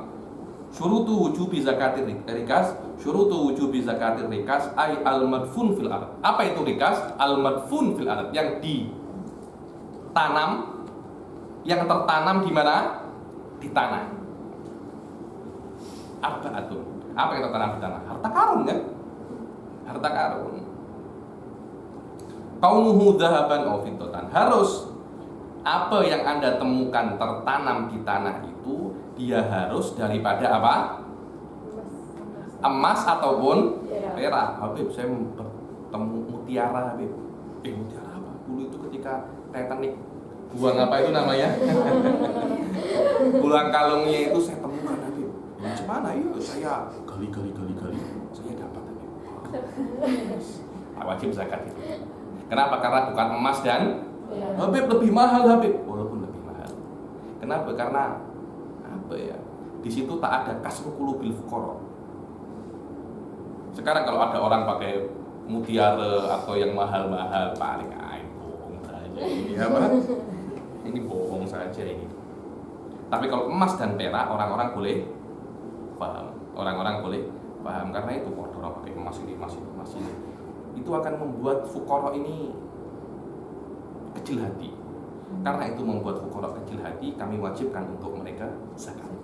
Syurutu wujubi zakatir rikas, syurutu wujubi zakatir rikas ay al-madfun fil ard. Apa itu rikas? Al-madfun fil ard, yang ditanam, yang tertanam di mana? Di tanah. Arba'atun. Apa yang tertanam di tanah? Harta karun kan? Harta karun. Kaunuhu dhahaban aw fiddatan. Harus apa yang Anda temukan tertanam di tanah itu dia harus daripada apa? Emas ataupun perak. Habib, saya bertemu mutiara, Habib. Mutiara apa? Dulu itu ketika Titanic buang apa itu namanya? Buang kalungnya itu saya temukan, Habib. Gimana? Iya, saya gali. Saya dapat, Habib. Wajib zakat itu. Kenapa? Karena bukan emas dan Habib lebih mahal, Habib. Walaupun lebih mahal. Kenapa? Karena di situ tak ada kasru qulubil fuqara. Sekarang kalau ada orang pakai mutiara atau yang mahal-mahal, paling bohong saja ini apa? Ini bohong saja ini. Tapi kalau emas dan perak orang-orang boleh paham karena itu orang pakai emas ini. Itu akan membuat fuqara ini kecil hati. Karena itu membuat fuqara kecil hati, kami wajibkan untuk mereka zakat.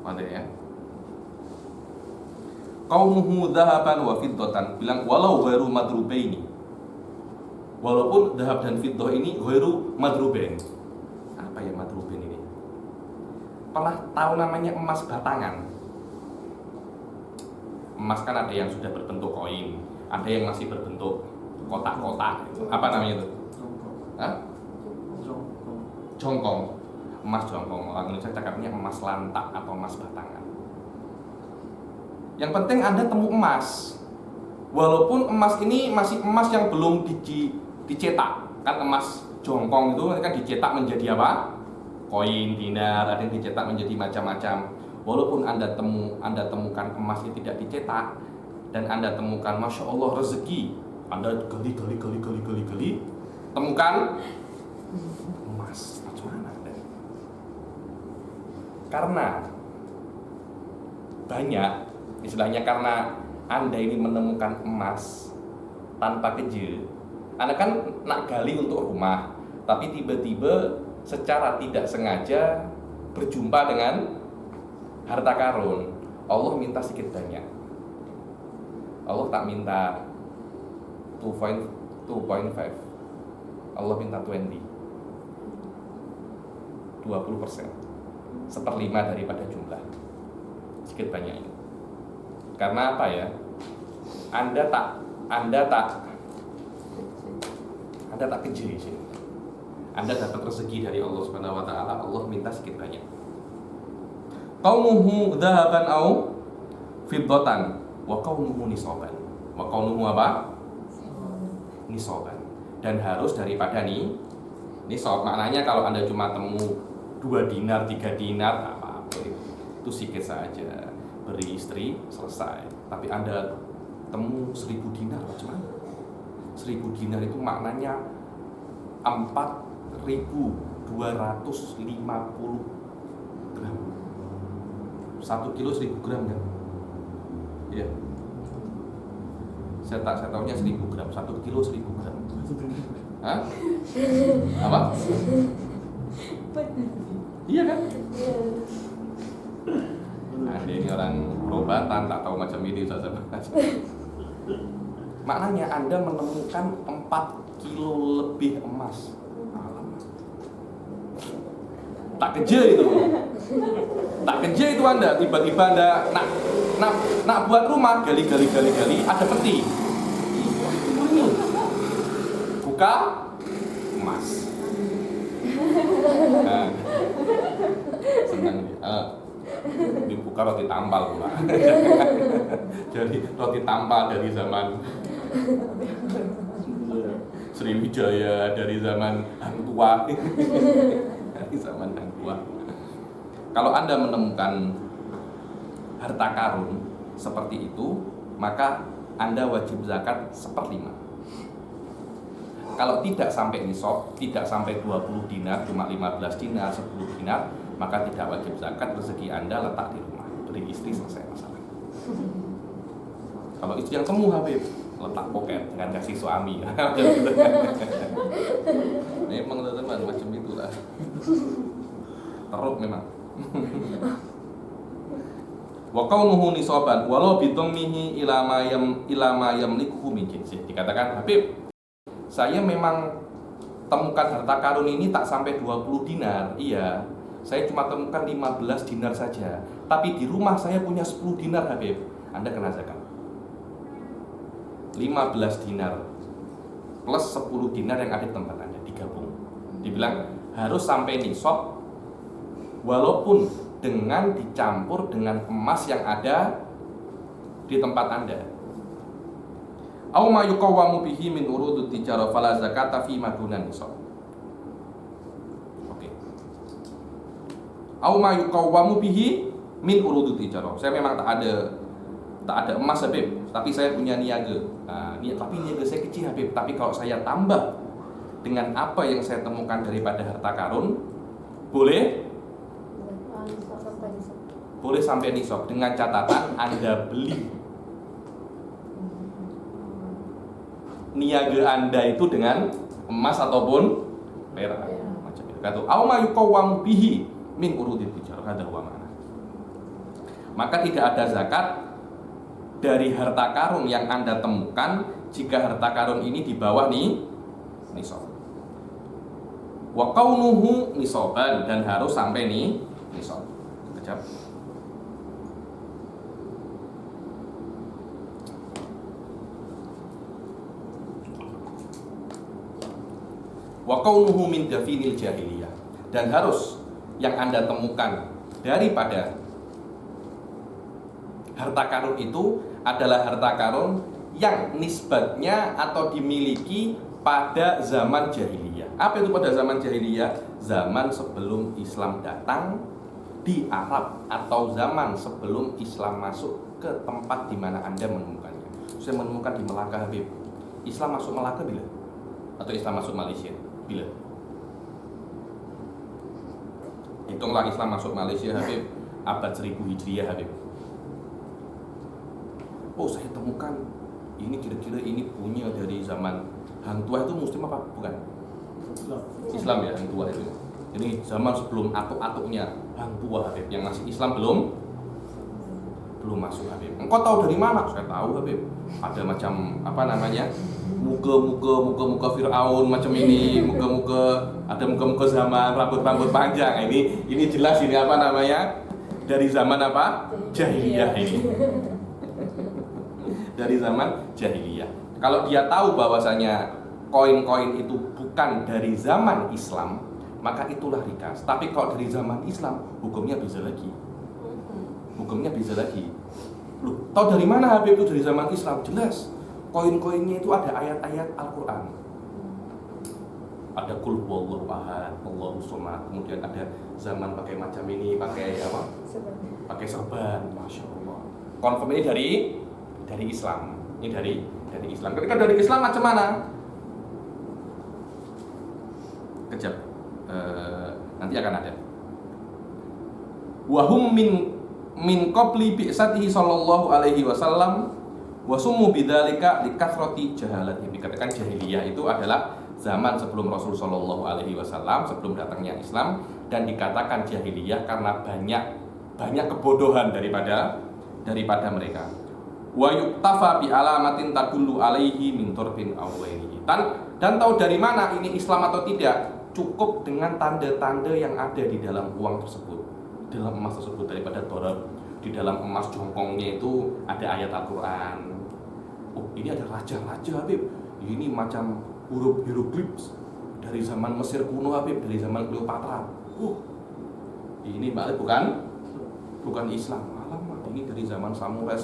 Ada ya? Qaumuhu dhahaban wa fiddatan, bilang walau ghairu madrubaini. Walaupun dhahab dan fiddah ini ghairu madrubain. Apa ya madrubain ini? Pernah tahu namanya emas batangan? Emas kan ada yang sudah berbentuk koin, ada yang masih berbentuk kotak-kotak. Apa namanya itu? Jongkong. Emas jongkong. Orang Indonesia cakapnya emas lantak atau emas batangan. Yang penting Anda temu emas. Walaupun emas ini masih emas yang belum dicetak. Kan emas jongkong itu kan dicetak menjadi apa? Koin, dinar, ada yang dicetak menjadi macam-macam. Walaupun Anda temukan emas yang tidak dicetak dan Anda temukan Masya Allah rezeki, Anda gali, temukan emas. Bagaimana? Karena banyak, istilahnya karena Anda ini menemukan emas tanpa keje, Anda kan nak gali untuk rumah, tapi tiba-tiba secara tidak sengaja berjumpa dengan harta karun. Allah minta sedikit banyak. Allah tak minta 2.5. Allah minta 20%, 1/4 daripada jumlah. Sedikit banyak ini. Karena apa ya? Anda tak keje sih. Anda dapat rezeki dari Allah Subhanahu wa taala, Allah minta sedikit banyak. Qaumuhu dzahaban au fiddatan wa qaumuhu nisaban. Wa qaumuhu apa? Nisaban. Dan harus daripada nisab. Maknanya kalau Anda cuma temu 2 dinar, 3 dinar, tak apa-apa. Itu sedikit saja. Beri istri, selesai. Tapi Anda temu 1000 dinar, macam mana? 1000 dinar itu maknanya 4.250 gram. 1 kilo 1000 gram kan? Iya. Saya tahunya 1000 gram. 1 kilo 1000 gram. Hah? Apa? Iya kan? Anda ini orang perobatan, tak tahu macam ini saja. Maknanya Anda menemukan 4 kilo lebih emas. Tak keje itu. Tak keje itu Anda. Tiba-tiba Anda nak buat rumah, gali, ada peti. Buka emas. Nah, senang dia. Dibuka roti tampal pula. Jadi roti tampal dari zaman Sriwijaya, dari zaman Hang Tuah. Dari zaman Hang Tuah. Kalau Anda menemukan harta karun seperti itu, maka Anda wajib zakat 1/5. Kalau tidak sampai nisab, tidak sampai 20 dinar, cuma 15 dinar, 10 dinar, maka tidak wajib zakat. Rezeki Anda letak di rumah, beri istri, selesai masalah. Kalau itu yang temu Habib, letak poket dengan kasih suami. Memang teman-teman macam itulah. Teruk memang. Wa qaunuhu nisaban walau bidhammihi ila ma yamlikuhu min jinsi. Dikatakan Habib, saya memang temukan harta karun ini tak sampai 20 dinar. Iya, saya cuma temukan 15 dinar saja. Tapi di rumah saya punya 10 dinar Habib. Anda kena zakat. 15 dinar plus 10 dinar yang ada di tempat Anda digabung. Dibilang harus sampai nisab walaupun dengan dicampur dengan emas yang ada di tempat Anda. Aw ma yuqawwamu bihi min urudut tijarah fala zakata fi ma dunan nisab. Oke. Aw ma yuqawwamu bihi min urudut tijarah. Saya memang tak ada emas Habib, tapi saya punya niaga. Nah, tapi niaga saya kecil Habib, tapi kalau saya tambah dengan apa yang saya temukan daripada harta karun, boleh sampai nisab dengan catatan Anda beli niaga Anda itu dengan emas ataupun perak macam itu. Kata au ma yuqawwamu bihi min urudit tijarah hadza huwa ma'na. Maka tidak ada zakat dari harta karun yang Anda temukan jika harta karun ini di bawah nisab. Wa qaunuhu nisaban, dan harus sampai nisab. Kejap. Wa qaunuhu min dafinil jahiliyah, dan harus yang Anda temukan daripada harta karun itu adalah harta karun yang nisbatnya atau dimiliki pada zaman jahiliyah. Apa itu pada zaman jahiliyah? Zaman sebelum Islam datang di Arab, atau zaman sebelum Islam masuk ke tempat di mana Anda menemukannya. Saya menemukan di Melaka Habib. Islam masuk Melaka bila? Atau Islam masuk Malaysia? Bila? Hitunglah Islam masuk Malaysia Habib abad 1000 Hijriah Habib. oh saya temukan ini kira-kira ini punya dari zaman Hang Tuah. Itu Muslim apa? Bukan? Islam ya, Hang Tuah itu. Ini zaman sebelum atuk-atuknya Hang Tuah, Habib. Yang masih Islam belum masuk, Habib. Engkau tahu dari mana? Saya tahu, Habib. Ada macam apa namanya? Muka Fir'aun macam ini, ada muka zaman rambut panjang. Ini jelas ini apa namanya? Dari zaman apa? Jahiliyah ini. Dari zaman jahiliyah. Kalau dia tahu bahwasanya koin-koin itu bukan dari zaman Islam, maka itulah rikas. Tapi kalau dari zaman Islam, hukumnya bisa lagi. Loh, tahu dari mana Habib itu dari zaman Islam? Jelas. Koin-koinnya itu ada ayat-ayat Al-Qur'an. Ada qul huwallahu ahad, Allahus somad. Kemudian ada zaman pakai macam ini, pakai apa? Pakai serban. Masya Allah. Confirm ini dari Islam. Ini dari Islam. Ketika dari Islam macam mana? Kejap. Nanti akan ada. Wahum min qabli bi'satihi sallallahu alaihi wasallam wa summu bidzalika likathrati jahalatihim. Dikatakan jahiliyah itu adalah zaman sebelum Rasul sallallahu alaihi wasallam, sebelum datangnya Islam, dan dikatakan jahiliyah karena banyak kebodohan daripada mereka. Wa yuktafa bi alamatin tadullu alaihi min turfin aw ghairihi. Dan tahu dari mana ini Islam atau tidak? Cukup dengan tanda-tanda yang ada di dalam uang tersebut, dalam emas tersebut, daripada dorab. Di dalam emas jongkongnya itu ada ayat Al-Quran. Oh, ini ada raja-raja, Habib. Ini macam huruf hieroglifs dari zaman Mesir kuno, Habib, dari zaman Cleopatra. Ini balik bukan Islam. Alamak, ini dari zaman samurai.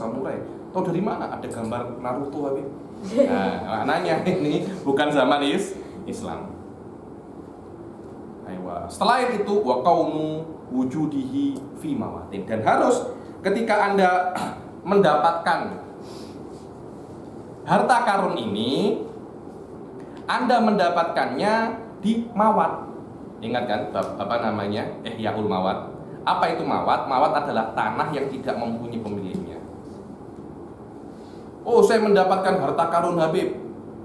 Tahu dari mana? Ada gambar Naruto, Habib. Nah, maknanya ini bukan zaman Islam. Setelah itu wa qaumu wujudihi fi mawatin, dan harus ketika Anda mendapatkan harta karun ini, Anda mendapatkannya di mawat. Ingat kan apa namanya? Ihyaul mawat. Apa itu mawat? Mawat adalah tanah yang tidak mempunyai pemiliknya. Oh, saya mendapatkan harta karun Habib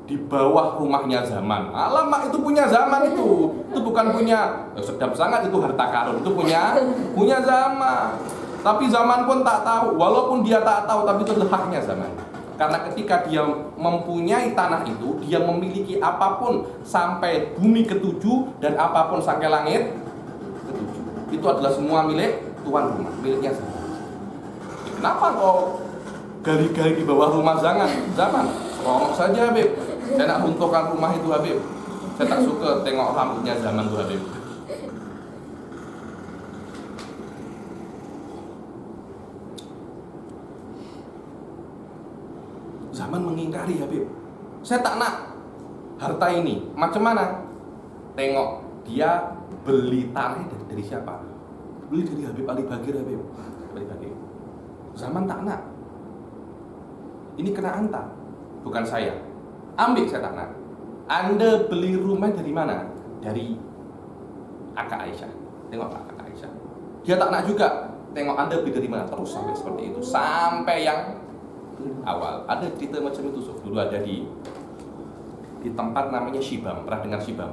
di bawah rumahnya Zaman. Alamak, itu punya Zaman itu. Itu bukan punya sedap sangat, itu harta karun. Itu punya Zaman. Tapi Zaman pun tak tahu. Walaupun dia tak tahu, tapi itu haknya Zaman. Karena ketika dia mempunyai tanah itu, dia memiliki apapun sampai bumi ketujuh dan apapun sampai langit ketujuh. Itu adalah semua milik tuan rumah, miliknya Zaman. Kenapa kok gali-gali di bawah rumah Zaman? Ngomong saja, Habib. Saya nak runtuhkan rumah itu, Habib. Saya tak suka tengok rambutnya Zaman tuh, Habib. Zaman mengingkari, Habib. Saya tak nak harta ini. Macam mana? Tengok, dia beli tanah dari siapa? Beli dari Habib Ali Bagir, Habib. Ali Bagir. Zaman tak nak. Ini kena anta, bukan saya. Ambil, saya tak nak. Anda beli rumah dari mana? Dari Kakak Aisyah. Tengok Kakak Aisyah. Dia tak nak juga. Tengok Anda beli dari mana. Terus sampai seperti itu. Sampai yang awal. Ada cerita macam itu, dulu ada di tempat namanya Shibam. Pernah dengar Shibam?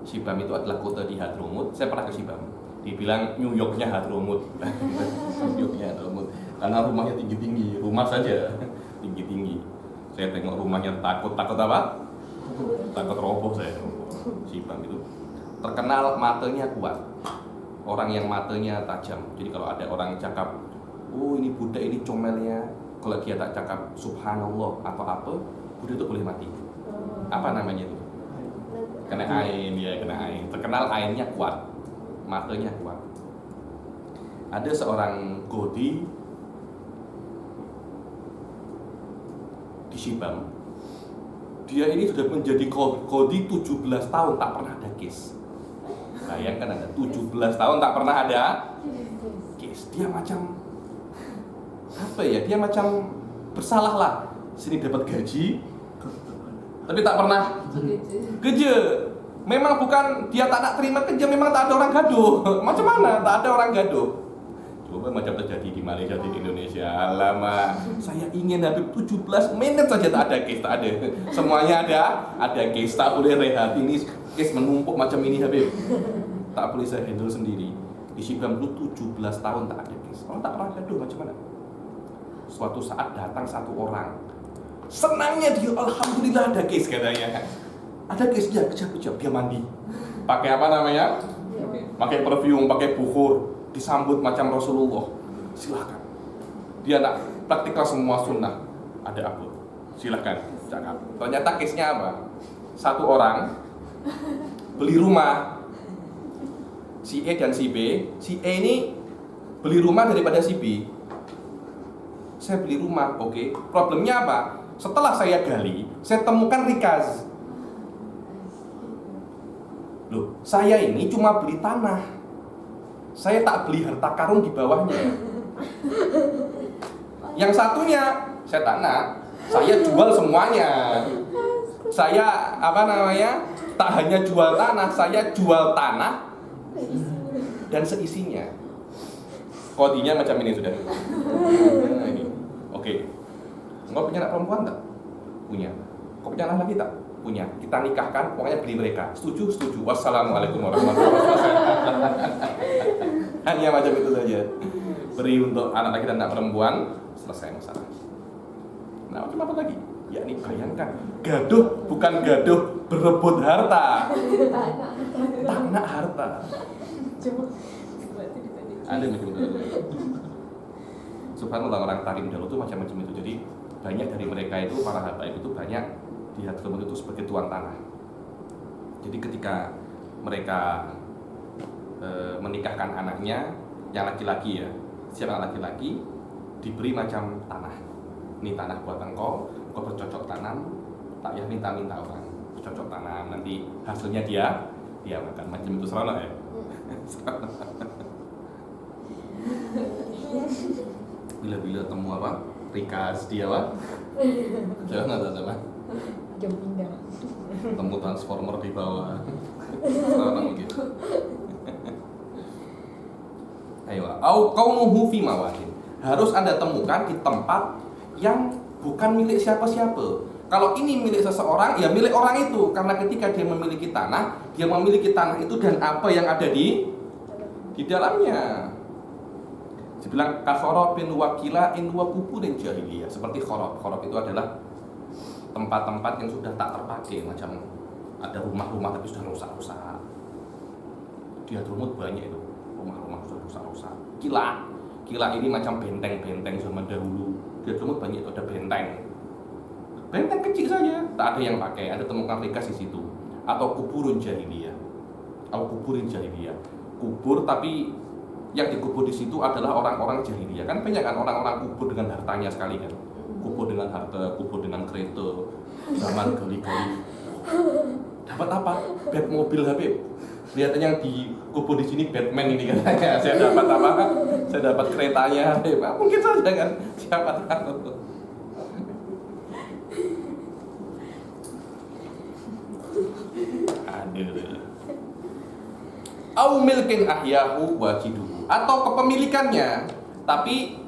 Shibam itu adalah kota di Hadramut. Saya pernah ke Shibam. Dibilang New Yorknya Hadramut. New Yorknya Hadramut. Karena rumahnya tinggi-tinggi. Rumah saja tinggi-tinggi. Saya tengok rumahnya takut apa? Takut roboh saya. Shibam itu terkenal matanya kuat. Orang yang matanya tajam. Jadi kalau ada orang cakap, oh ini budak ini comelnya, kalau dia tak cakap subhanallah atau apa, budak itu boleh mati. Apa namanya itu? Kena ain, ya kena ain. Terkenal ainnya kuat, matanya kuat. Ada seorang Godi di Shibam. Dia ini sudah menjadi Godi 17 tahun tak pernah ada case. Bayangkan Anda, 17 tahun tak pernah ada case. Dia macam apa ya? Dia macam bersalah lah. Sini dapat gaji, tapi tak pernah kerja. Memang bukan dia tak nak terima kerja, memang tak ada orang gaduh. Macam mana tak ada orang gaduh? Coba semacam terjadi di Malaysia, di Indonesia. Lama, saya ingin Habib 17 menit saja tak ada case, tak ada. Semuanya ada case, tak boleh rehat. Ini case menumpuk macam ini Habib. Tak boleh saya handle sendiri. Di Shibam dulu 17 tahun tak ada case. Orang tak pernah gaduh macam mana? Suatu saat datang satu orang. Senangnya dia, alhamdulillah ada case katanya. Ada case dia, kejap-kejap dia mandi. Pakai apa namanya? Pakai perfume, pakai bukhur, disambut macam Rasulullah. Silahkan. Dia nak praktikal semua sunnah. Ada apa? Silahkan cakap. Ternyata case-nya apa? Satu orang beli rumah, si E dan si B. Si E ini beli rumah daripada si B. Saya beli rumah, oke. Problemnya apa? Setelah saya gali, saya temukan rikaz. Loh, saya ini cuma beli tanah. Saya tak beli harta karun di bawahnya. Yang satunya, saya tak nak. Saya jual semuanya. Saya tak hanya jual tanah, saya jual tanah dan seisinya. Kodinya macam ini sudah. Nah, ini. Oke. Engkau punya anak perempuan tak? Punya. Kau punya anak laki tak? Punya. Kita nikahkan, pokoknya beli mereka. Setuju? Setuju. Wassalamualaikum warahmatullahi wabarakatuh. Hanya macam itu saja. Beri untuk anak laki dan anak perempuan, selesai masalah. Nah, macam apa lagi? Ya ini bayangkan, gaduh bukan gaduh berebut harta. Tak nak harta. Ada macam itu. Subhanallah, orang tarim dahulu itu macam-macam itu. Jadi banyak dari mereka itu, para habaib itu banyak di Hadramaut itu sebagai tuan tanah. Jadi ketika mereka menikahkan anaknya yang laki-laki ya, siapa laki-laki diberi macam tanah. Ini tanah buat engkau bercocok tanam, tak ya minta-minta orang bercocok tanam, nanti hasilnya dia makan. Macam itu seronok ya. Bila-bila temu apa? Rikas dia apa? Jangan ada apa? Jauh pindah. Temu transformer di bawah. Seronok gitu. Ayo, kaunuhu fi mawadin. Harus Anda temukan di tempat yang bukan milik siapa-siapa. Kalau ini milik seseorang, ya milik orang itu. Karena ketika dia memiliki tanah itu dan apa yang ada di dalamnya. Dibilang kasorobin wakilain wa kuburin jahiliyah. Seperti khorob. Khorob itu adalah tempat-tempat yang sudah tak terpakai. Macam ada rumah-rumah tapi sudah rusak-rusak. Di Hadramaut banyak itu. Rumah-rumah sudah rusak-rusak. Kila ini macam benteng-benteng zaman dahulu. Di Hadramaut banyak itu, ada benteng kecil saja, tak ada yang pakai. Anda temukan rikas di situ. Atau kuburin jahiliyah. Kubur tapi yang dikubur di situ adalah orang-orang jahiliyah. Kan banyak kan orang-orang kubur dengan hartanya sekali kan. Kubur dengan harta, kubur dengan kereta. Zaman gali-gali. Dapat apa? Bed mobil Habib. Lihat yang dikubur di sini Batman ini katanya. Saya dapat apa? Saya dapat keretanya Habib. Mungkin saja kan. Siapa tahu. Aduh. Au milkin ahyahu wajiduhu, atau kepemilikannya tapi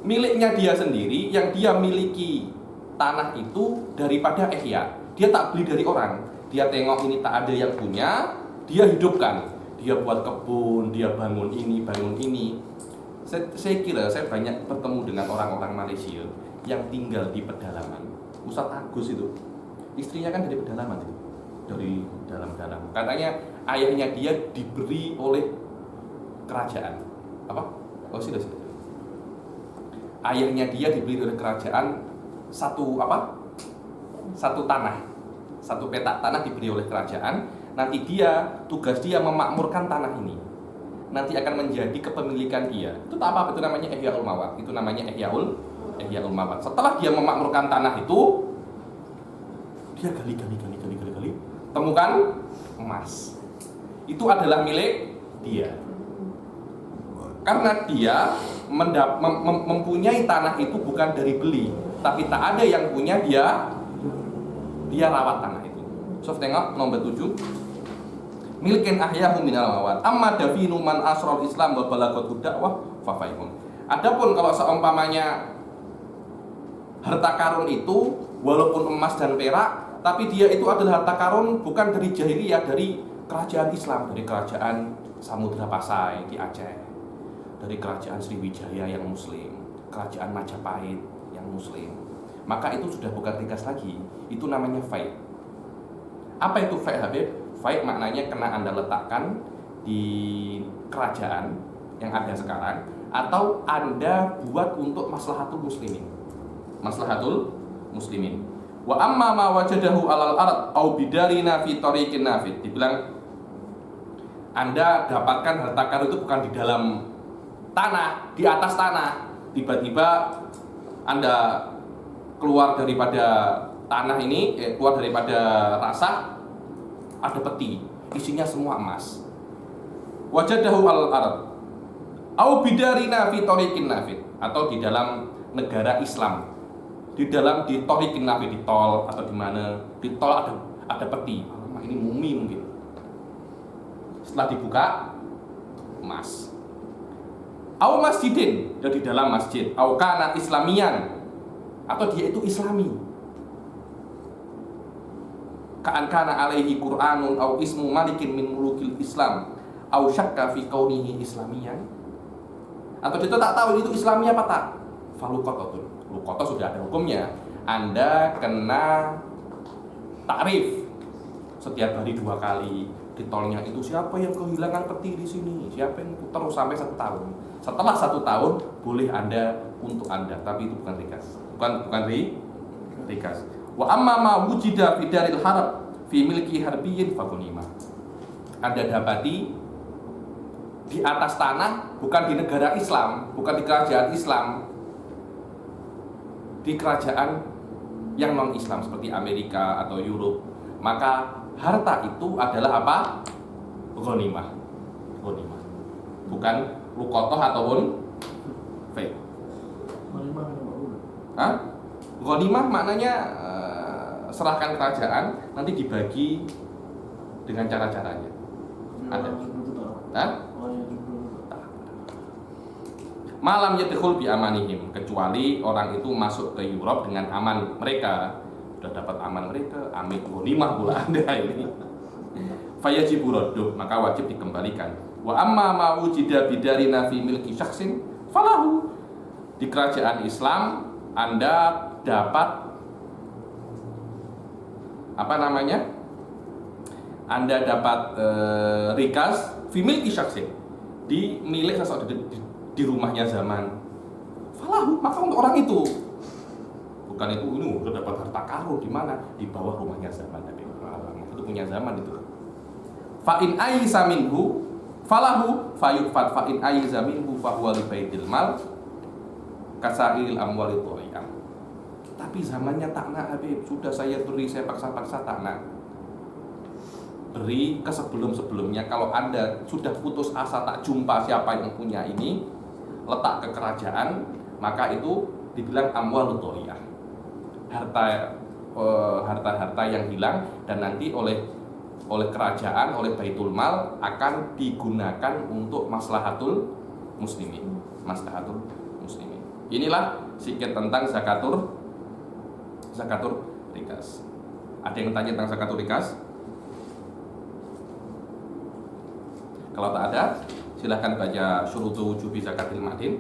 miliknya dia sendiri, yang dia miliki tanah itu daripada ihya. Dia tak beli dari orang. Dia tengok ini tak ada yang punya, dia hidupkan. Dia buat kebun, dia bangun ini, bangun ini. Saya kira saya banyak bertemu dengan orang-orang Malaysia yang tinggal di pedalaman. Ustadz Agus itu, istrinya kan dari pedalaman itu. Dari dalam-dalam. Katanya ayahnya dia diberi oleh kerajaan. Apa? Oh, sudah. Ayahnya dia diberi oleh kerajaan satu tanah. Satu petak tanah diberi oleh kerajaan. Nanti tugas dia memakmurkan tanah ini. Nanti akan menjadi kepemilikan dia. Itu tak apa, itu namanya Ihyaul Mawad. Itu namanya Ihyaul Mawad. Setelah dia memakmurkan tanah itu, dia gali, temukan emas. Itu adalah milik dia. Karena dia mempunyai tanah itu bukan dari beli, tapi tak ada yang punya, dia rawat tanah itu. So, tengok nomor 7. milkin ahyahu minal mawat. Amma dafinu man asral Islam wa balagatu dakwah fa faihum. Adapun kalau seumpamanya harta karun itu walaupun emas dan perak, tapi dia itu adalah harta karun bukan dari jahiliyah, dari kerajaan Islam, dari kerajaan Samudra Pasai di Aceh, dari kerajaan Sriwijaya yang muslim, kerajaan Majapahit yang muslim, maka itu sudah bukan rikas lagi, itu namanya fai'. Apa itu fai', Habib? Fai' maknanya kena Anda letakkan di kerajaan yang ada sekarang, atau Anda buat untuk maslahatul muslimin. Maslahatul muslimin. Wa amma ma wajadahu alal ard au bidarina fi tariqin nafid. Dibilang Anda dapatkan harta karun itu bukan di dalam tanah, di atas tanah. Tiba-tiba Anda keluar daripada tanah ini, keluar daripada rasah, ada peti, isinya semua emas. Wajadahu alal ard au bidarina fi tariqin nafid, atau di dalam negara Islam, di tariqin nafid, di tol atau di mana, di tol ada peti. Ini mumi mungkin. Setelah dibuka, emas. Au masjidin, dan di dalam masjid. Au kana islamian, atau dia itu islami. Ka'an kana alaihi Qur'anun au ismu malikin min mulukil Islam au syakka fi kaunihi islamiyan, atau dia tak tahu itu islami apa tak. Faluqatun, luqata sudah ada hukumnya. Anda kena takrif setiap hari 2 kali di tolnya itu. Siapa yang kehilangan peti di sini, siapa yang terus sampai 1 tahun. Setelah 1 tahun boleh Anda untuk Anda, tapi itu bukan rikas, bukan rikas. Wa amma ma wujida fi daril harb fi milki harbiyyin fa ghanimah. Anda dapati di atas tanah, bukan di negara Islam, bukan di kerajaan Islam, di kerajaan yang non-Islam seperti Amerika atau Europe, maka harta itu adalah apa? Ghanimah. Ghanimah. Bukan luqatah ataupun fai'. Ghanimah apa? Hah? Ghanimah maknanya serahkan kerajaan, nanti dibagi dengan cara-caranya. Ada. Hah? Malam yadkhul bi amanihim, kecuali orang itu masuk ke Europe dengan aman mereka. Sudah dapat aman mereka, ambil ghanimah pula Anda ini. Fayajibu radduh, maka wajib dikembalikan. Wa amma ma wujida bidarina fi milki syakhsin falahu. Di kerajaan Islam Anda dapat Anda dapat rikas fi milki syakhsin, di milik seseorang, di rumahnya zaman. Falahu, maka untuk orang itu. Bukan itu udah dapat harta karun di mana? Di bawah rumahnya zaman. Itu punya zaman itu. Fa in aisa minhu falahu fayufat, fa in aisa minhu fa huwa li baitil mal kasairil amwali dhai'ah. Tapi zamannya tak nak, Habib. Sudah saya beri, saya paksa-paksa tak nak. Beri ke sebelum-sebelumnya. Kalau Anda sudah putus asa tak jumpa siapa yang punya ini, letak ke kerajaan, maka itu dibilang amwal dhai'ah. Harta-harta yang hilang, dan nanti oleh kerajaan, oleh Baitul Mal akan digunakan untuk maslahatul muslimin. Maslahatul muslimin. Inilah sedikit tentang zakatur rikas. Ada yang tanya tentang zakatur rikas? Kalau tak ada, silahkan baca syurutu wujubi zakatil ma'din,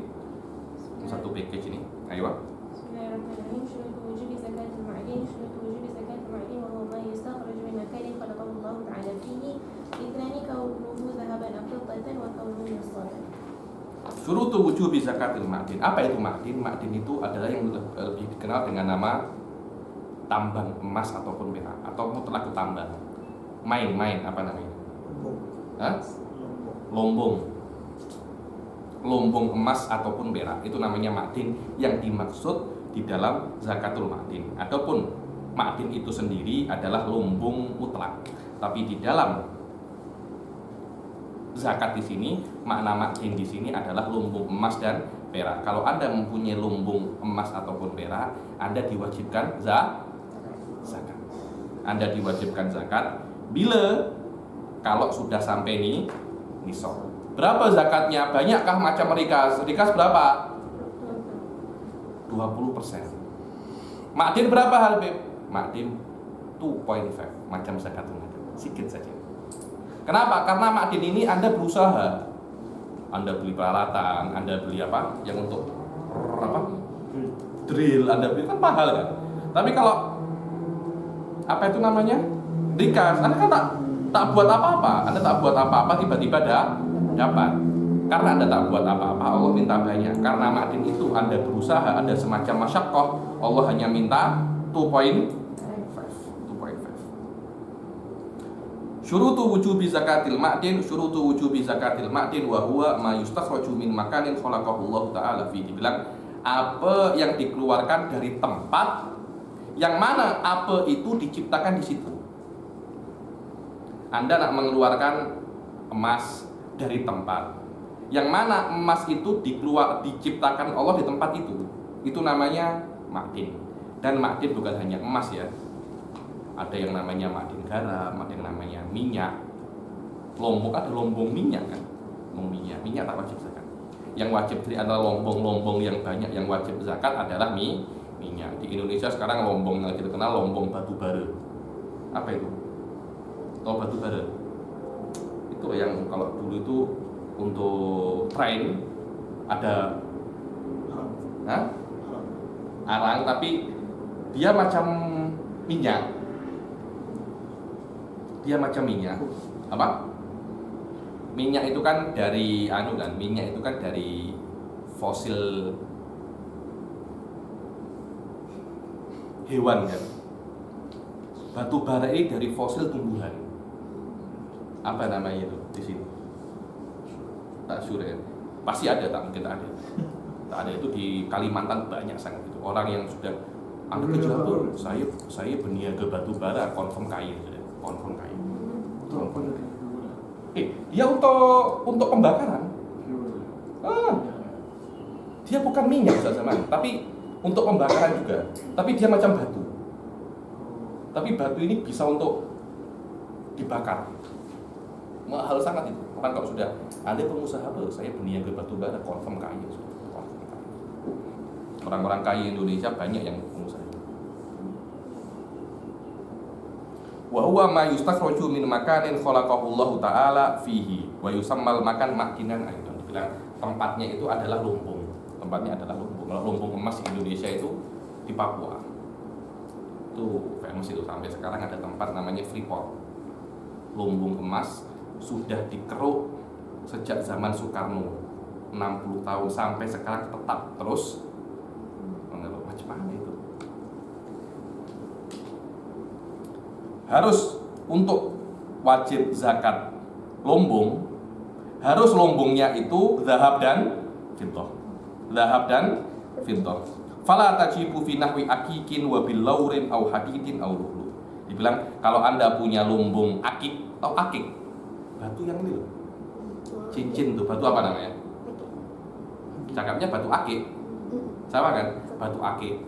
satu package ini. Ayo. Bismillahirrahmanirrahim. Syurutu wujubi zakatil ma'din. Syurutu wujubi zakatil ma'din wa huwa ma yustakhraju min makalin khalaqahu Allah ta'ala fihi. Ithnani kaunuhu dhahaban aw fiddatan wa kaunuhu nisfadan. Syurutu wujubi zakatil ma'din. Apa itu ma'din? Ma'din itu adalah yang lebih dikenal dengan nama tambang emas ataupun perak, atau mutlak tambang. Main apa namanya? Hah? Lombong emas ataupun perak, itu namanya ma'din yang dimaksud di dalam zakatul ma'din. Adapun ma'din itu sendiri adalah lumbung mutlak, tapi di dalam zakat di sini, makna ma'din di sini adalah lumbung emas dan perak. Kalau Anda mempunyai lumbung emas ataupun perak, Anda diwajibkan zakat. Anda diwajibkan zakat bila kalau sudah sampai nisab. Berapa zakatnya? Banyakkah macam rikas? Rikas berapa? 20%. Ma'din berapa Habib? Ma'din 2.5 macam zakatul ma'din. Sedikit saja. Kenapa? Karena ma'din ini Anda berusaha. Anda beli peralatan, Anda beli apa? Yang untuk apa? Drill, Anda beli kan mahal kan? Tapi kalau apa itu namanya? Rikas, Anda kan tak buat apa-apa. Anda tak buat apa-apa tiba-tiba dapat. Karena Anda tak buat apa-apa, Allah minta banyak. Karena ma'din itu Anda berusaha, ada semacam masyaqqah, Allah hanya minta 2.5. Syurutu wujubi zakatil ma'din, syurutu wujubi zakatil ma'din wa huwa ma yustakhraju min makanin khalaqahu Allah taala fi. Dibilang apa yang dikeluarkan dari tempat yang mana apa itu diciptakan di situ. Anda nak mengeluarkan emas dari tempat yang mana emas itu diciptakan Allah di tempat itu namanya ma'din. Dan ma'din bukan hanya emas ya, ada yang namanya ma'din garam, ada yang namanya minyak. Lombok ada lombong minyak kan, minyak tak wajib zakat. Yang wajib dari antara lombong-lombong yang banyak yang wajib zakat adalah minyak. Di Indonesia sekarang lombong yang kita kenal lombong batu bara. Apa itu? Tahu batu bara? Itu yang kalau dulu itu untuk train ada arang tapi dia macam minyak. Dia macam minyak. Apa? Minyak itu kan dari minyak itu kan dari fosil hewan kan. Batu bara ini dari fosil tumbuhan. Apa namanya itu di sini? Tak sure ya. Pasti ada, tak mungkin tak ada. Tak ada itu di Kalimantan banyak sangat itu. Orang yang sudah Anda kerja apa? Saya berniaga batu bara, confirm kaya sudah. Confirm kaya. Dia untuk pembakaran. Dia bukan minyak zaman, tapi untuk pembakaran juga. Tapi dia macam batu. Tapi batu ini bisa untuk dibakar. Mahal sangat itu. Orang kalau sudah Anda pengusaha apa? Saya berniaga batu bara, confirm kaya sudah. Orang-orang kaya Indonesia banyak yang pengusaha. Wa huwa ma yustakhraju min makanin khalaqahu Allah taala fihi wa yusammal makan ma'dinan aidan. Dibilang tempatnya itu adalah lumbung. Tempatnya adalah lumbung. Kalau lumbung emas di Indonesia itu di Papua. Itu famous itu sampai sekarang ada tempat namanya Freeport. Lumbung emas sudah dikeruk sejak zaman Soekarno 60 tahun sampai sekarang tetap terus mengeruk. Macam mana itu? Harus untuk wajib zakat lumbung, harus lumbungnya itu zahab dan fiddah. Zahab dan fiddah. Fala tajibu fi nahwi aqiqin wa bil laurin au hadidin au lu'lu. Dibilang kalau Anda punya lumbung akik atau akik, batu yang ini loh. Cincin tuh, batu apa namanya? Cakapnya batu akik. Sama kan? Batu akik.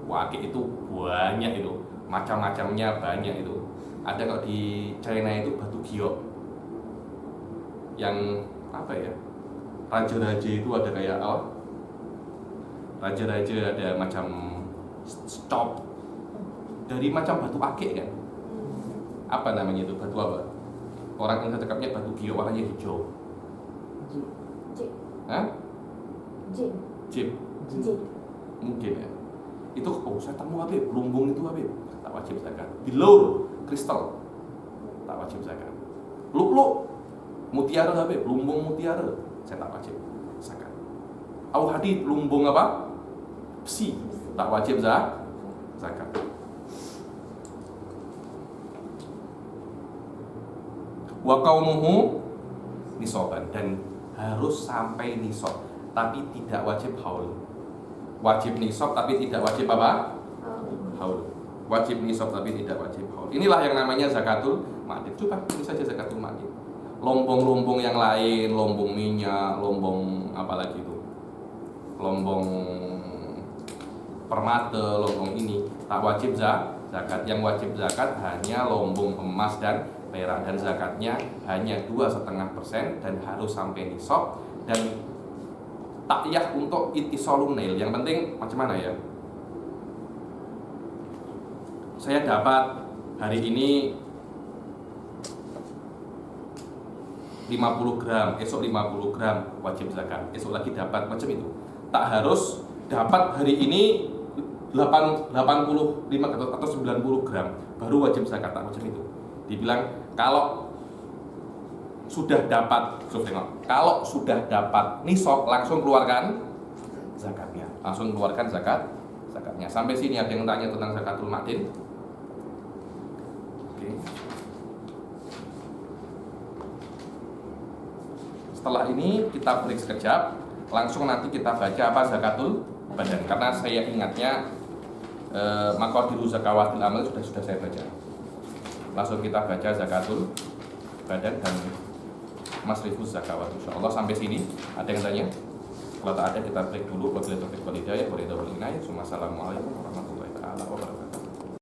Wah, akik itu banyak itu. Macam-macamnya banyak itu. Ada kalau di China itu batu giok. Yang apa ya? Raja-raja itu ada kayak apa? Raja-raja ada macam stop dari macam batu akik kan? Apa namanya itu? Batu apa? Orang Indonesia cakapnya batu giok warnanya hijau. Hah? Jip. Mungkin ya. Itu saya temu Habib, lumbung itu Habib, tak wajib zakat. Bilur, kristal, tak wajib zakat. Lu'lu, mutiara Habib, lumbung mutiara, saya tak wajib zakat. Au hadid, lumbung apa? Besi, tak wajib zakat. Wa kaunuhu nisoban, dan harus sampai nisab, tapi tidak wajib haul. Wajib nisab tapi tidak wajib apa? Haul. Wajib nisab tapi tidak wajib haul. Inilah yang namanya zakatul ma'din. Coba ini saja zakatul ma'din. Lombong-lombong yang lain, lombong minyak, lombong apa lagi itu? Lombong permata, lombong ini tak wajib zakat. Yang wajib zakat hanya lombong emas dan perak, dan zakatnya hanya 2,5% dan harus sampai nisab, dan takyah untuk ittisalun nail. Yang penting macam mana ya? Saya dapat hari ini 50 gram, esok 50 gram wajib zakat, esok lagi dapat, macam itu. Tak harus dapat hari ini 85 atau 90 gram baru wajib zakat, tak macam itu. Dibilang kalau sudah dapat, kalau sudah dapat nisab langsung keluarkan zakatnya, langsung keluarkan zakatnya. Sampai sini ada yang tanya tentang zakatul ma'din? Oke. Setelah ini kita break sekejap, langsung nanti kita baca apa zakatul badan, karena saya ingatnya maqadiru zakawatil amal sudah saya baca. Langsung kita baca zakatul badan dan masrifus zakawat. Insyaallah sampai sini ada yang tanya? Kalau tak ada kita break dulu. Wabillahi taufiq wal hidayah. Assalamualaikum warahmatullahi wabarakatuh.